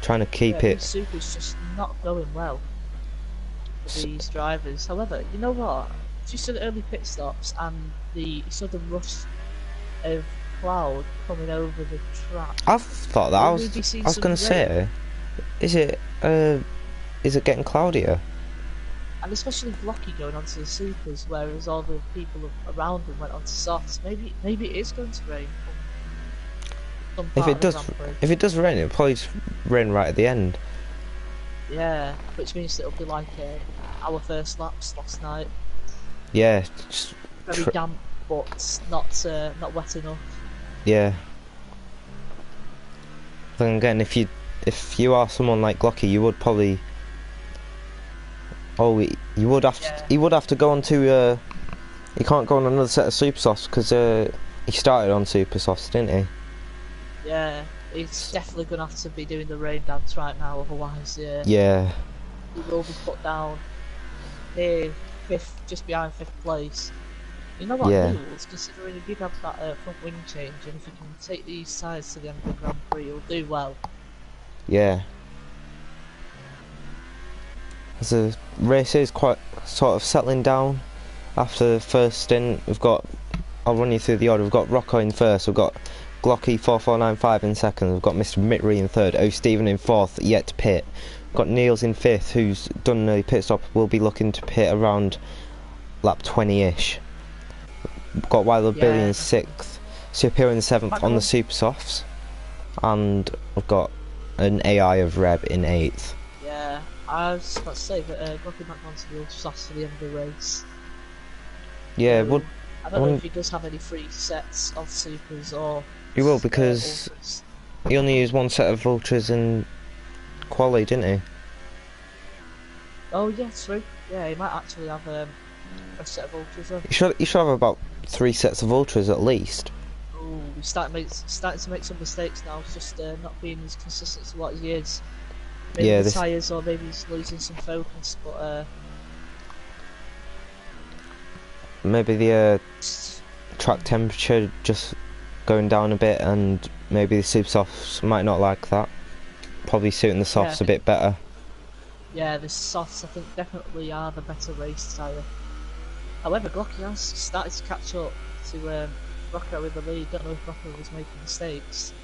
trying to keep it. Super's just not going well for these drivers. However, you know what? Just the early pit stops and the sudden rush of cloud coming over the track. I've thought that. I was going to say, is it getting cloudier? And especially Glocky going onto the supers, whereas all the people around him went onto softs. Maybe it is going to rain. If it does rain, it'll probably just rain right at the end. Yeah, which means it'll be like our first laps last night. Yeah, just very damp, but not wet enough. Yeah. Then again, if you are someone like Glocky, you would probably. Oh, you would have to. He would have to go on to. He can't go on another set of super softs because he started on super softs, didn't he? Yeah, he's definitely gonna have to be doing the rain dance right now, otherwise, yeah, he will be put down near 5th, just behind 5th place. You know what, Neil's, considering he did have that front wing change, and if he can take these sides to the end of the Grand Prix, he'll do well. Yeah. As the race is quite sort of settling down after the first stint, I'll run you through the order. We've got Rocco in first, we've got Glocky 4495 in second, we've got Mr. Mitri in third, Stephen in fourth, yet to pit. We've got Niels in fifth, who's done an early pit stop, will be looking to pit around lap 20-ish. We've got Wilder Billy in sixth, Superior in seventh on the super softs, and we've got an AI of Reb in eighth. Yeah, I was about to say that Glocky might want to be ultra soft for the end of the race. Yeah, I don't know if he does have any free sets of supers or. He will, because He only used one set of ultras in quali, didn't he? Oh yeah, true. Yeah, he might actually have a set of ultras. You should have about 3 sets of ultras at least. Oh, he's starting to make some mistakes now. It's just not being as consistent to what he is. Maybe Yeah, the tyres, or maybe he's losing some focus. But maybe the track temperature just going down a bit, and maybe the super softs might not like that. Probably suiting the softs a bit better. Yeah, the softs I think definitely are the better race tyre. However, Glocky has started to catch up to Rocco in the lead. Don't know if Rocco was making mistakes.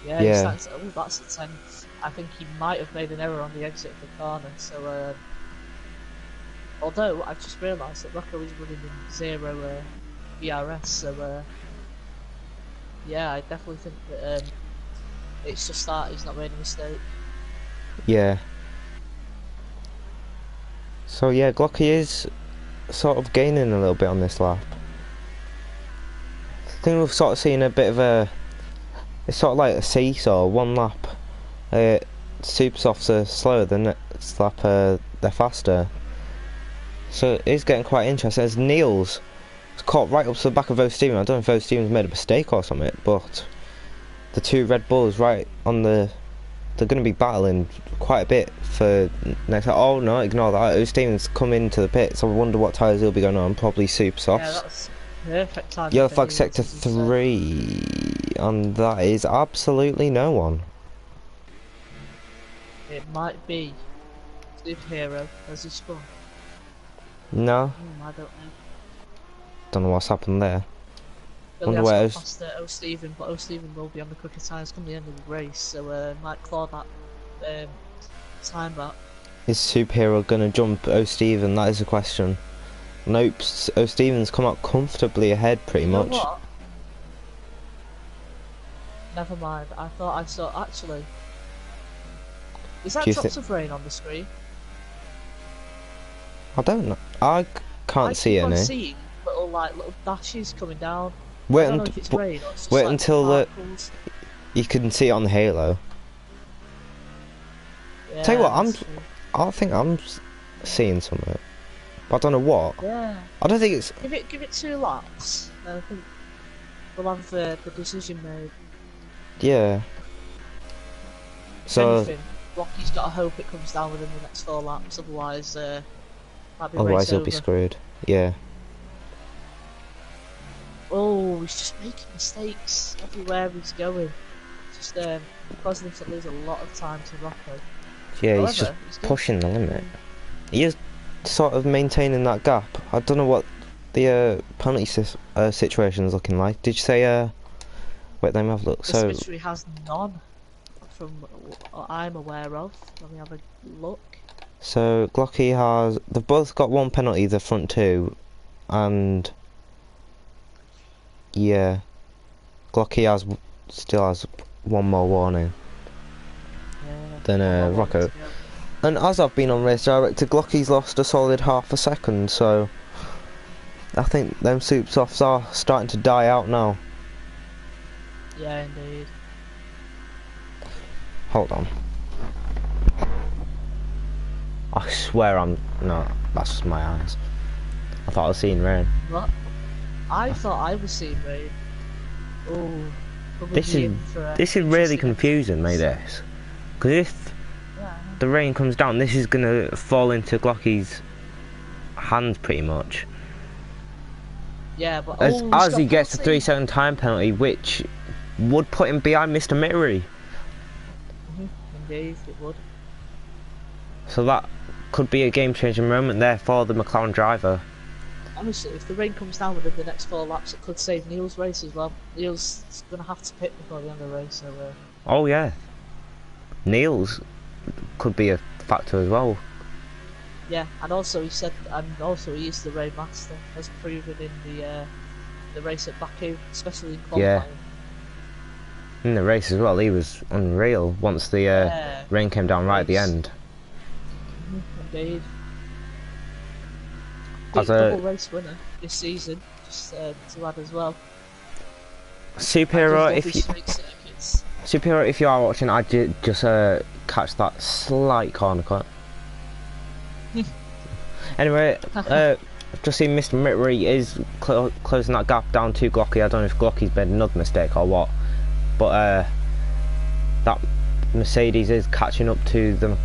Yeah, he's starting to, oh, that's the 10th. I think he might have made an error on the exit of the corner. So, although I've just realised that Rocco is running in 0 ERS, so yeah, I definitely think that it's just that he's not made a mistake. Yeah. So yeah, Glocky is sort of gaining a little bit on this lap. I think we've sort of seen a bit of a... It's sort of like a seesaw, one lap. Super softs are slower than next lap, they're faster. So it is getting quite interesting. As Niels caught right up to the back of O'Steven. I don't know if O'Steven's made a mistake or something, but the two Red Bulls right on the... They're going to be battling quite a bit for next... Oh no, ignore that. O'Steven's come into the pits. I wonder what tyres he'll be going on. Probably super softs. Yeah, that's perfect time. Yellow flag sector 3, and that is absolutely no one. It might be Superhero as he spun. No. I don't know. Don't know what's happened there. Billy has got past O'Steven, but O'Steven will be on the quicker tyres come the end of the race, so might claw that time back. Is Superhero gonna jump O'Steven? That is the question. Nope, O'Steven's come out comfortably ahead pretty much. You know what? Never mind, I thought I saw, actually... Is that drops of rain on the screen? I don't know. I can't see any. I keep on seeing little dashes coming down. Wait, I don't know if it's rain or it's just wait like until you can see it on the halo. Yeah, tell you what, I think I'm seeing something, but I don't know what. Yeah. I don't think it's. Give it 2 laps, and I think we'll have the decision made. Yeah. So. If anything, Rocky's got to hope it comes down within the next 4 laps, otherwise might be Otherwise race he'll over. be screwed. Yeah. Oh, he's just making mistakes everywhere he's going. Just causing him to lose a lot of time to Rocco. Yeah, However, he's just pushing the limit. He is sort of maintaining that gap. I don't know what the penalty situation is looking like. Did you say wait, let me have a look. So Mystery has none, from what I'm aware of. Let me have a look. So Glocky has. They've both got 1 penalty. The front 2, and yeah, Glocky still has 1 more warning than Rocco. And as I've been on Race Director, Glocky's lost a solid half a second, so I think them super softs are starting to die out now. Yeah, indeed. Hold on. I swear I'm not. That's just my eyes. I thought I was seeing rain. What? I thought I was seeing rain. Oh, this is really confusing me. This, because if the rain comes down, this is gonna fall into Glocky's hands pretty much. Yeah, but as he gets a 3-second time penalty, which would put him behind Mr. Mittery. Indeed, it would. So that could be a game-changing moment there for the McLaren driver. Honestly, if the rain comes down within the next 4 laps, it could save Neil's race as well. Neil's going to have to pit before the end of the race, so... Oh yeah. Neil's could be a factor as well. Yeah, and also he said, he is the rain master, as proven in the race at Baku, especially in qualifying. Yeah. In the race as well, he was unreal once the rain came down right at the end. Indeed. Double race winner this season, just to add as well. I just Superhero, love if these you straight circuits. Superhero, if you are watching, I just catch that slight corner cut. Anyway, just seen Mr. Mittery is closing that gap down to Glocky. I don't know if Glocky's made another mistake or what, but that Mercedes is catching up to the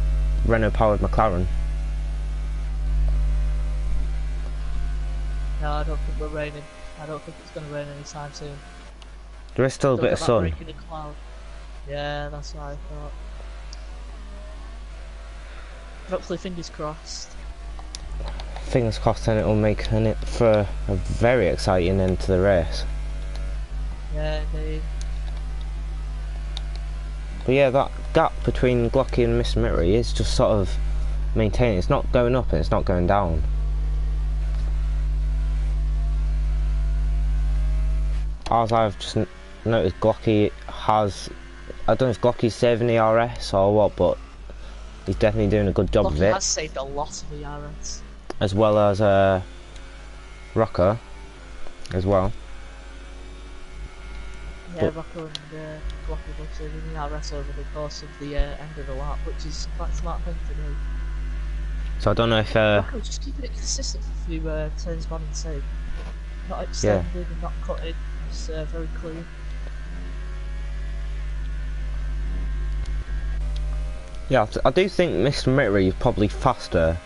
Renault-powered McLaren. No, I don't think we're raining. I don't think it's going to rain anytime soon. There is still a bit of sun. Break in the cloud. Yeah, that's what I thought. Hopefully, fingers crossed. Fingers crossed, and it will make it for a very exciting end to the race. Yeah, indeed. But yeah, that gap between Glocky and Mr. Mittery is just sort of maintaining. It's not going up and it's not going down. As I've just noticed, Glocky has, I don't know if Glocky's saving the RS or what, but he's definitely doing a good job of it. Glocky has saved a lot of the RS. As well as Rocker, as well. Yeah, Rocco and Glocky both saving the RS over the course of the end of the lap, which is quite a smart thing to do. So I don't know if Rocco just keeping it consistent through turns 1 and 2. Not extended and not cutting. It's very clean. Yeah, I do think Mr. Mittery is probably faster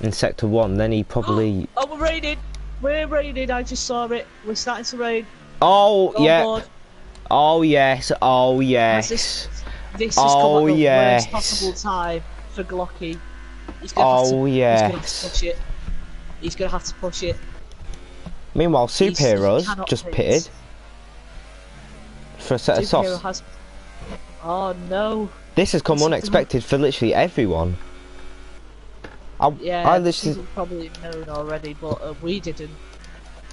in Sector 1 than he probably... Oh, we're raining! We're raining, I just saw it. We're starting to rain. Oh, Go yeah. board. Oh, yes. Oh, yes. This has come at the yes. worst possible time for Glocky. He's yes. gonna have to push it. He's going to have to push it. Meanwhile, He Superheroes cannot just pit. pitted for a set of Superhero softs. has... Oh, no. This has come That's unexpected for literally everyone. Yeah, I people literally... probably known already, but we didn't.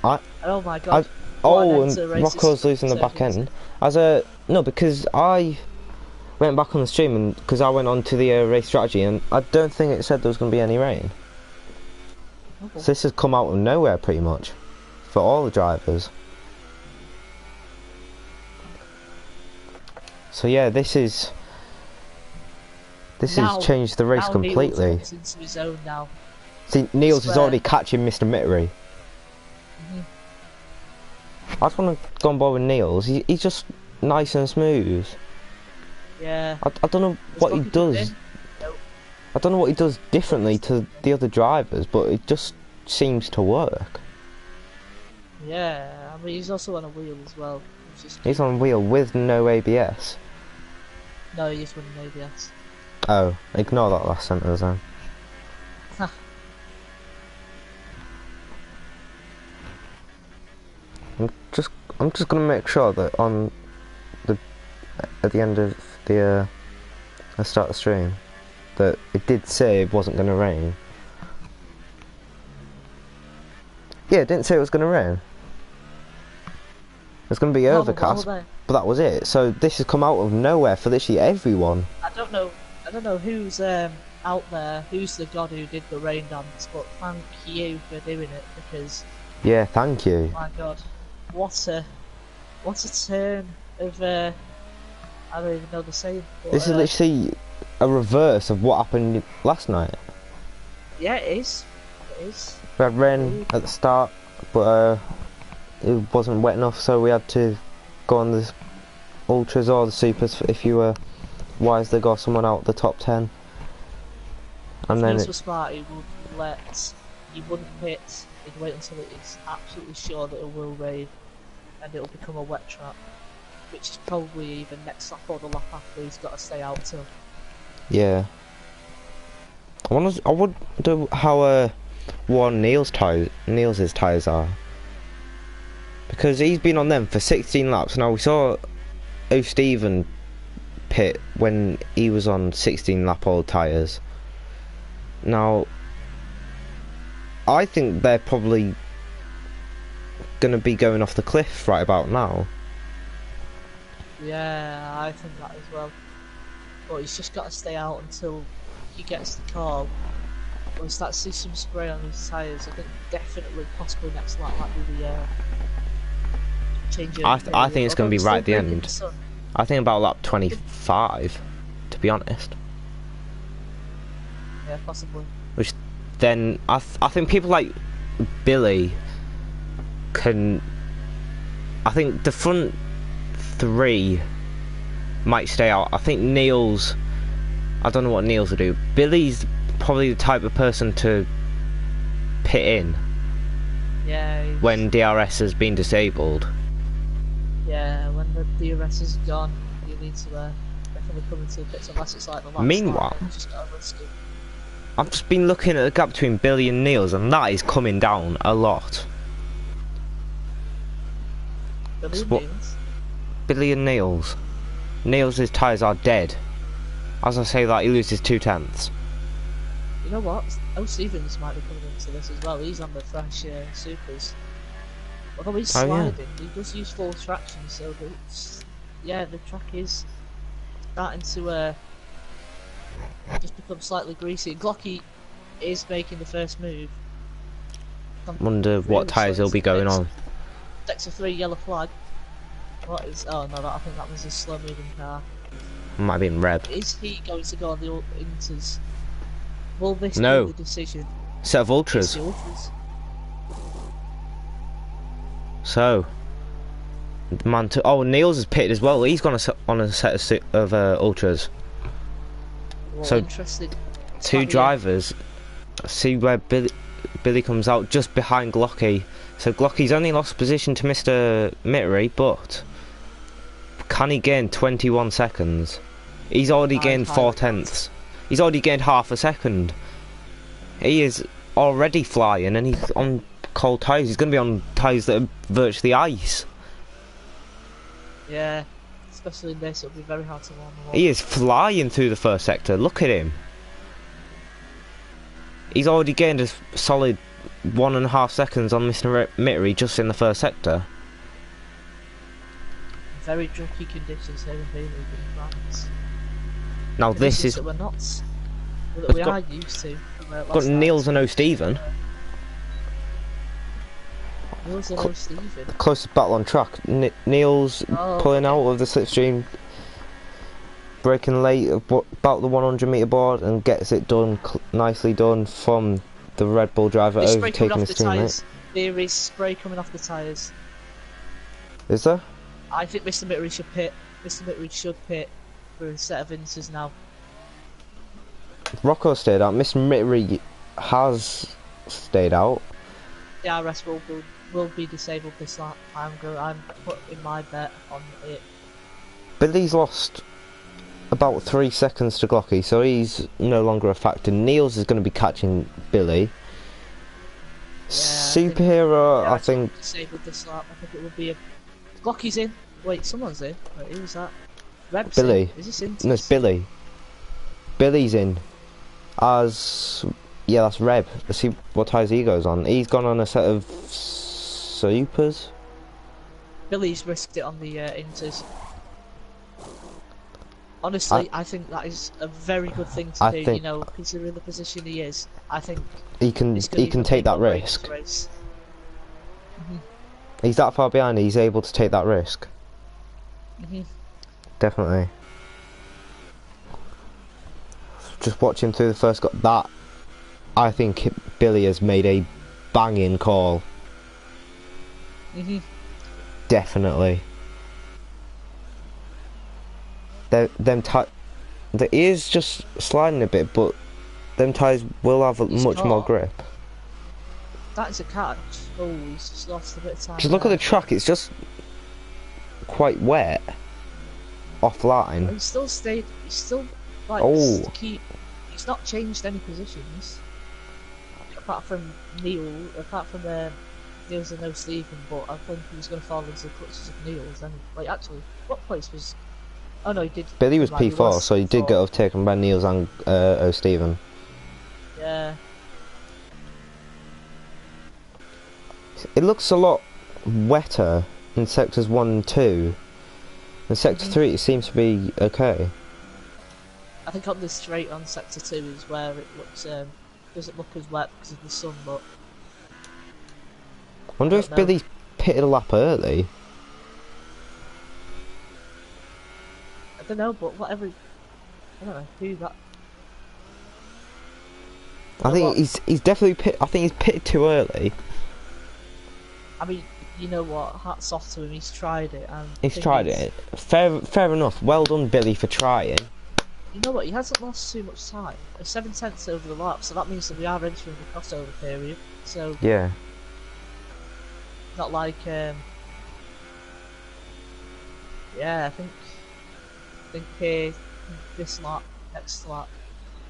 I... Oh my god. Oh, and Rocco's losing the back end. No, because I went back on the stream and because I went on to the race strategy and I don't think it said there was going to be any rain. Okay. So this has come out of nowhere pretty much for all the drivers. So yeah, this has changed the race completely. Neil's into his own now. See, Niels is already catching Mr. Mittery. I just want to go on board with Niels. He's just nice and smooth. Yeah. I don't know what he does. Nope. I don't know what he does differently to the other drivers, but it just seems to work. Yeah, I mean he's also on a wheel as well. He's on a wheel with no ABS. No, he's running ABS. Oh, ignore that last sentence then. I'm just gonna make sure that at the end of the start of the stream that it did say it wasn't gonna rain. Yeah, it didn't say it was gonna rain. It's gonna be overcast, but that was it. So this has come out of nowhere for literally everyone. I don't know who's out there, who's the god who did the rain dance, but thank you for doing it because yeah, thank you. my god. What a turn of I don't even know the saying. But, this is literally a reverse of what happened last night. Yeah, it is. It is. We had rain at the start, but it wasn't wet enough, so we had to go on the ultras or the supers. If you were wise, they got someone out the top 10. And then if was smart, he wouldn't pit. He'd wait until he's absolutely sure that it will rain and it'll become a wet trap, which is probably even next lap or the lap after he's got to stay out till. Yeah. I wonder how worn Niels' tyres are, because he's been on them for 16 laps. Now we saw O'Stephen pit when he was on 16 lap old tyres. Now I think they're probably going to be going off the cliff right about now. Yeah, I think that as well. But he's just got to stay out until he gets the call. When we start to see some spray on his tyres, I think definitely, possibly next lap might be change I over period. think it's going to Although be it's right still at the breaking end. the sun. I think about lap 25, to be honest. Yeah, possibly. Which then I think people like Billy can. I think the front three might stay out. I think Neil's. I don't know what Neil's will do. Billy's probably the type of person to pit in. Yeah. When DRS has been disabled. Yeah, when the DRS is gone, you need to definitely come into the pits unless it's like the last Meanwhile, lap, just gotta risk it. I've just been looking at the gap between Billy and Niels, and that is coming down a lot. Billy and Niels. Billy and Niels. Niels' tyres are dead. As I say that, he loses 2/10. You know what? Oh, Stevens might be coming into this as well. He's on the fresh supers. Although he's sliding, he does use full traction, so it's, yeah, the track is starting to just become slightly greasy. Glocky is making the first move. Wonder what tyres he'll be going on. Sector 3 yellow flag. What is? Oh no, I think that was a slow moving car. Might have been Reb. Is he going to go on the Inters? Will this be No. the decision? Set of ultras. It's the Ultras. So, man, oh, Niels has pitted as well. He's gone on a set of ultras. Well, so, interesting. two drivers. See where Billy comes out just behind Glocky. So Glocky's only lost position to Mr. Mittery, but can he gain 21 seconds? He's already gained 4/10. He's already gained half a second. He is already flying, and he's on cold tyres. He's going to be on tyres that are virtually ice. Yeah, especially in this, it'll be very hard to warm them up. He is flying through the first sector. Look at him. He's already gained a solid 1.5 seconds on Mr. Mittery just in the first sector. Very tricky conditions here in Bailey in France. Now this is that we're not, that we are used to. Got Niels and O'Stephen. Niels and O'Stephen. Closest battle on track. Niels pulling out of the slipstream, braking late about the 100 metre board, and gets it done nicely done from the Red Bull driver, overtaking his teammate. There is spray coming off the tyres. Is there? I think Mr. Mittery should pit. Mr. Mittery should pit for a set of Inters now. Rocco stayed out. Mr. Mittery has stayed out. The RS will be disabled this lap. I'm putting my bet on it. Billy's lost about 3 seconds to Glocky, so he's no longer a factor. Niels is going to be catching Billy. Yeah, Superhero, I think. Disabled this lap. I think it will be a. Glocky's in. Wait, someone's in. Wait, who was that? Reb's Billy. In. Is this in? No, it's Billy. Billy's in. Yeah, that's Reb. Let's see what tyres he goes on. He's gone on a set of supers. Billy's risked it on the Inters. Honestly, I think that is a very good thing to do. You know, considering the position he is, I think he can take that risk. He's that far behind. He's able to take that risk. Definitely. Just watching through the first that. I think Billy has made a banging call. Definitely. The ears just sliding a bit, but them tyres will have much more grip. That is a catch. Oh, he's just lost a bit of time. Just look at the track, it's just quite wet. Offline. He's still stayed. He's still like he's not changed any positions. Apart from Niels and O'Stephen, but I think he was going to fall into the clutches of Niels. And like, actually, what place was? Oh no, he did. Billy was P4, so he did get overtaken by Niels and O'Stephen. Yeah. It looks a lot wetter in sectors 1 and 2. In sector 3, it seems to be okay. I think on the straight on sector 2 is where it looks doesn't look as wet because of the sun, but I wonder if Billy pitted a lap early. don't know, but whatever. I don't know who that. I think he's definitely I think he's pitted too early. I mean, you know what? Hats off to him. He's tried it, and He's tried it. Fair enough. Well done, Billy, for trying. You know what? He hasn't lost too much time. 7/10 over the lap, so that means that we are entering the crossover period. So yeah, not like yeah. I think here this lap, next lap,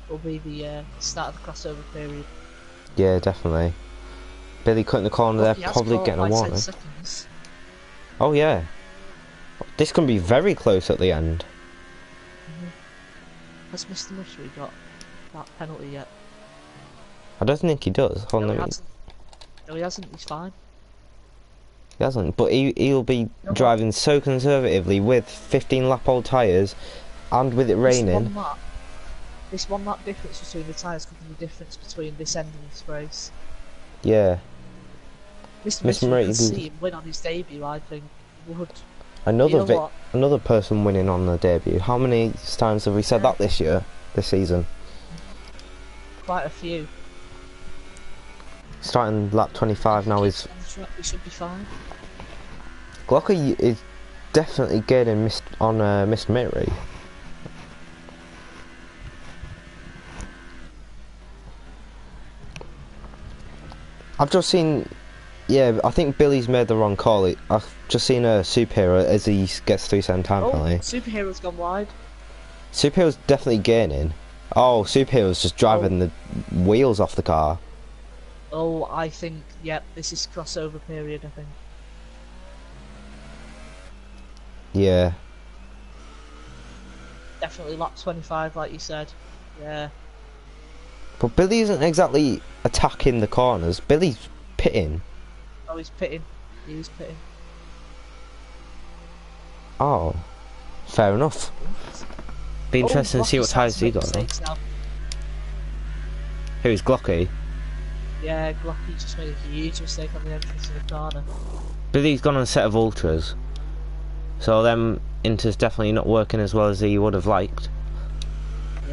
will be the start of the crossover period. Yeah, definitely. Billy cutting the corner there, probably getting a warning. 10 seconds. Oh yeah. This can be very close at the end. Has Mr. Mystery got that penalty yet? I don't think he does. Hold No, on, he hasn't. No, he hasn't. He's fine. he hasn't. But he'll be driving so conservatively with 15-lap-old tyres and with it raining. This one lap difference between the tyres could be the difference between this end and this race. Yeah. Mr. Mystery can see him win on his debut, I think. Would. Another person winning on the debut. How many times have we said that this season? Quite a few. Starting lap 25 now is. We should be fine. Glocker is definitely getting on Mr. Mittery. I've just seen. Yeah, I think Billy's made the wrong call. I've just seen a Superhero as he gets through second time penalty. Superhero's gone wide. Superhero's definitely gaining. Oh, Superhero's just driving the wheels off the car. Oh, I think, yep, this is crossover period, I think. Yeah. Definitely lap 25, like you said. Yeah. But Billy isn't exactly attacking the corners. Billy's pitting. Oh, he's pitting. He is pitting. Oh, fair enough. Be interesting to see what tyres he got. Who's Glocky? Yeah, Glocky just made a huge mistake on the entrance to the corner. Billy's gone on a set of ultras, so them inters definitely not working as well as he would have liked.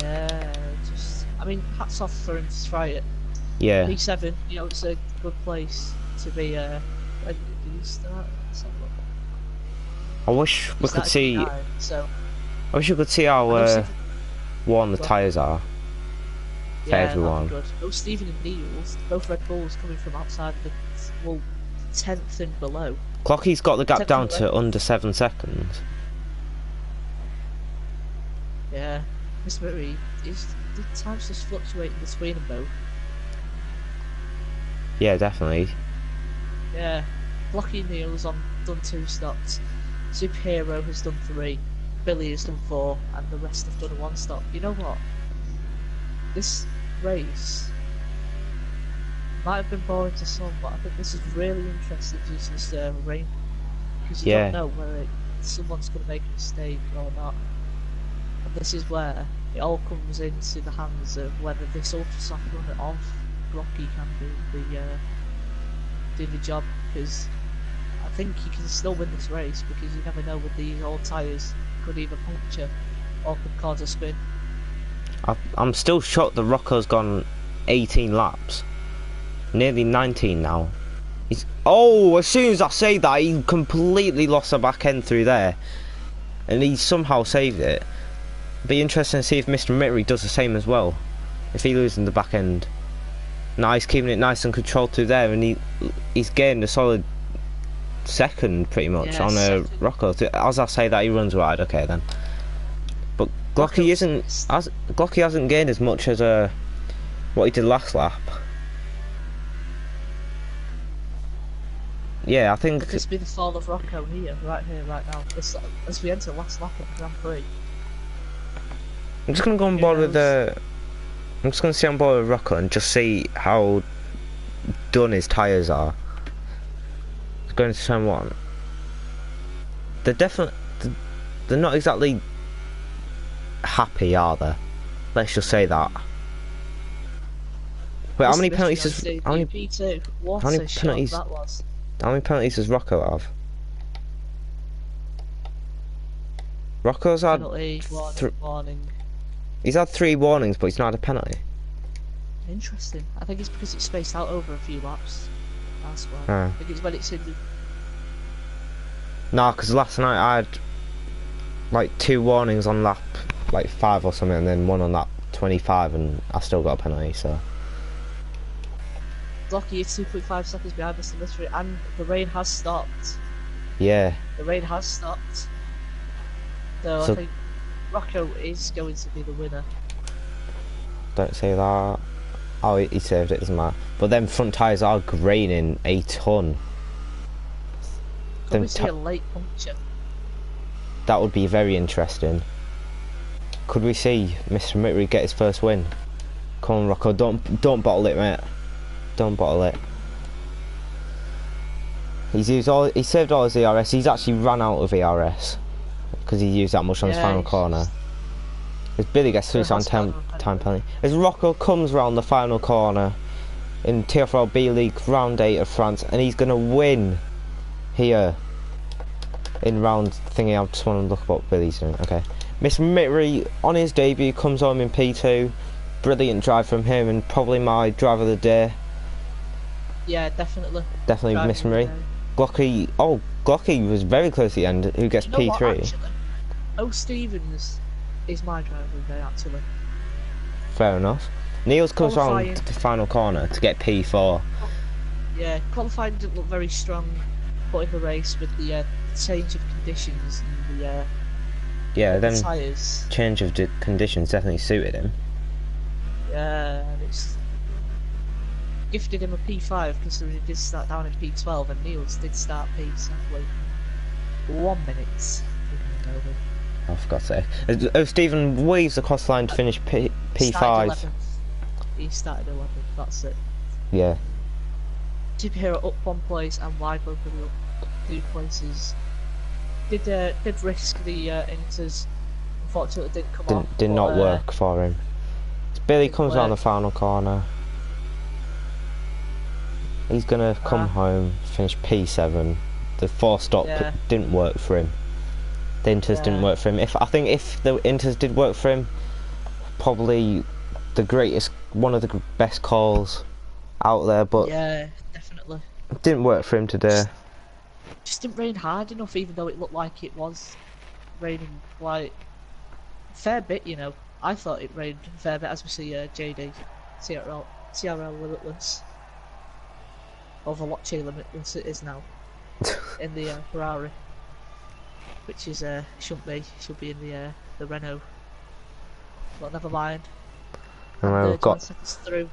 Yeah, I mean, hats off for him to try it. Yeah. P7, you know, it's a good place to be. When did he start? I wish we could see. So I wish we could see how worn the tyres are. For everyone. Good. Both Stephen and Niels, both Red Bulls coming from outside the 10th and below. Clocky's got the gap down to under 7 seconds. Yeah, Miss Murray, the time's just fluctuating between them both. Yeah, definitely. Yeah, Blocky and Neil's done 2 stops. Superhero has done 3. Billy has done 4, and the rest have done a 1 stop. You know what? This race might have been boring to some, but I think this is really interesting due to this rain, because you don't know whether someone's going to make a mistake or not. And this is where it all comes into the hands of whether this ultra soft runner of Glocky can do the job, because I think he can still win this race, because you never know with these old tyres, could either puncture or could cause a spin. I'm still shocked that Rocco's gone 18 laps. Nearly 19 now. As soon as I say that, he completely lost the back end through there. And he somehow saved it. Be interesting to see if Mr. Mittery does the same as well. If he loses the back end. Now he's keeping it nice and controlled through there, and he's gained a solid second pretty much on Rocco. As I say that, he runs wide. Okay then. But Glocky Glocky hasn't gained as much as what he did last lap. Yeah, I think. Could this be the fall of Rocco right now? As we enter the last lap of the Grand Prix. I'm just gonna go on board with I'm just gonna stay on board with Rocco and just see how done his tyres are. It's going to turn 1. They're not exactly happy, are they? Let's just say that. Wait, how many penalties does how many penalties does Rocco have? Rocco's had penalty, warning. he's had 3 warnings, but he's not had a penalty. Interesting. I think it's because it's spaced out over a few laps. That's why. Oh. I think it's when it's in the... Nah, because last night I had like 2 warnings on lap like 5 or something, and then 1 on lap 25, and I still got a penalty. So Glocky is 2.5 seconds behind Mr. Mystery, and the rain has stopped. yeah. The rain has stopped. So I think Rocco is going to be the winner. Don't say that. Oh, he saved it. Doesn't matter. But then front tyres are graining a ton. Could we see a late puncture? That would be very interesting. Could we see Mr. Mittery get his first win? Come on, Rocco, don't bottle it, mate. Don't bottle it. He saved all his ERS. He's actually ran out of ERS because he used that much on his final corner. As Billy gets through on time penalty. As Rocco comes round the final corner in TFRL B League round 8 of France, and he's gonna win here in round thingy. I just want to look what Billy's doing. Okay, Mr. Mittery on his debut comes home in P2. Brilliant drive from him, and probably my driver of the day. Yeah, definitely. Definitely Mr. Mittery. Glocky. Oh, Glocky was very close at the end. Who gets P3? What, actually? Oh, Stevens is my driver of the day, actually. Fair enough. Niels comes round the final corner to get P4. Yeah, qualifying didn't look very strong, but in the race with the change of conditions and the tyres. Change of conditions definitely suited him. Yeah, and it's gifted him a P5 considering he did start down in P12, and Niels did start P7. 1 minute. Oh, for God's sake. Oh, Stephen weaves across the line to finish P5. He started 11th, that's it. Yeah. Superhero up 1 place and Wide Local up 2 places. Did risk the Inters. Unfortunately, didn't come off. Did not work for him. Billy comes around the final corner. He's gonna come home, finish P7. The 4-stop didn't work for him. The Inters didn't work for him. I think if the Inters did work for him, probably one of the best calls out there. But yeah, definitely. It didn't work for him today. Just didn't rain hard enough, even though it looked like it was raining quite a fair bit. You know, I thought it rained a fair bit, as we see JD, TRL Limitless. Overwatching Limitless it is now in the Ferrari, which is should be in the Renault, but never mind. And we've got seconds through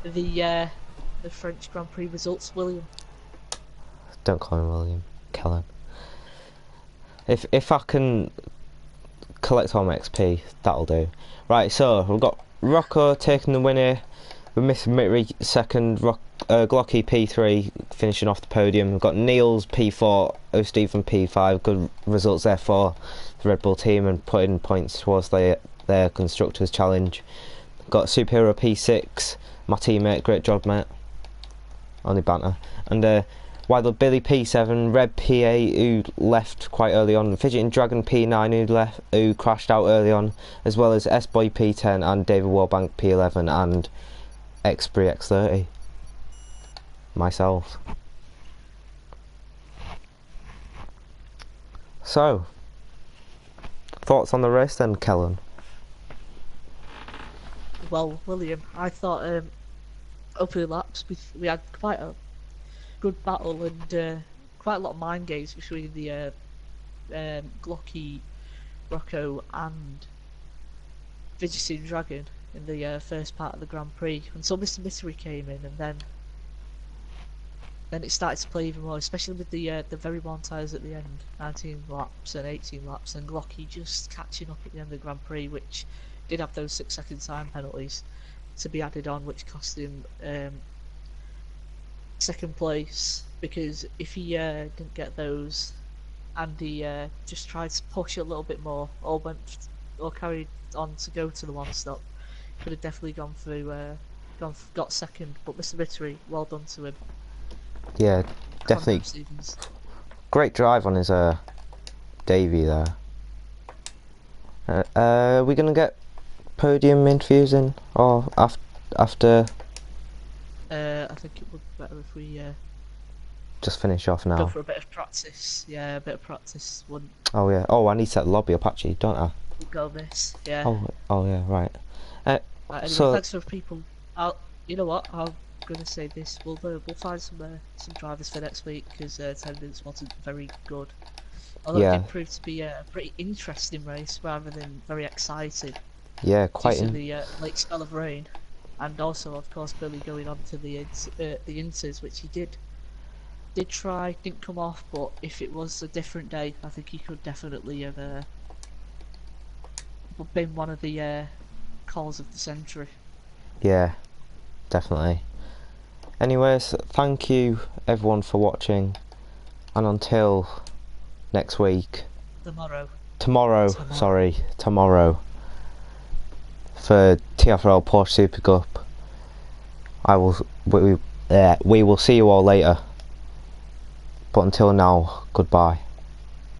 the French Grand Prix results. William, don't call him William, Kellen. If I can collect all my XP, that'll do. Right, so we've got Rocco taking the win here, with Mr. Mittery second, Glocky P3 finishing off the podium. We've got Niels P4, O'Stephen P5. Good results there for the Red Bull team and putting points towards their Constructors Challenge. Got Superhero P6, my teammate, great job mate. Only banter. And Wild Billy P7, Red P8 who left quite early on, Fidgeting Dragon P9 who crashed out early on, as well as S-Boy P10 and David Warbank P11 and Xpree X30. Myself. So, thoughts on the race then, Kellen? Well, William, I thought opening laps we had quite a good battle and quite a lot of mind games between the Glocky, Rocco and Fidgeting Dragon in the first part of the Grand Prix until Mr. Mystery came in, and then it started to play even more, especially with the very long tyres at the end, 19 laps and 18 laps, and Glocky just catching up at the end of the Grand Prix, which did have those 6-second time penalties to be added on, which cost him second place, because if he didn't get those and he just tried to push a little bit more or carried on to go to the one stop, could have definitely gone through, got second. But Mr. Mittery, well done to him. Yeah, definitely. Great drive on his Davey there. We're gonna get podium interviews in, or after. I think it would be better if we Just finish off go now. for a bit of practice. Yeah, a bit of practice wouldn't Oh yeah. Oh, I need to set the lobby up actually, don't I? go miss. Yeah. Oh yeah. Right. Anyway, So thanks for people. You know what? I'm gonna say this. We'll find some drivers for next week because attendance wasn't very good. Although it yeah, did prove to be a pretty interesting race rather than very exciting yeah, due quite to in. the late spell of rain, and also of course Billy going on to the inters, which he did try, didn't come off. But if it was a different day, I think he could definitely have been one of the calls of the century. Yeah, definitely. Anyways, thank you everyone for watching, and until next week. Tomorrow, sorry, tomorrow for TFRL Porsche Super Cup. We will see you all later. But until now, goodbye.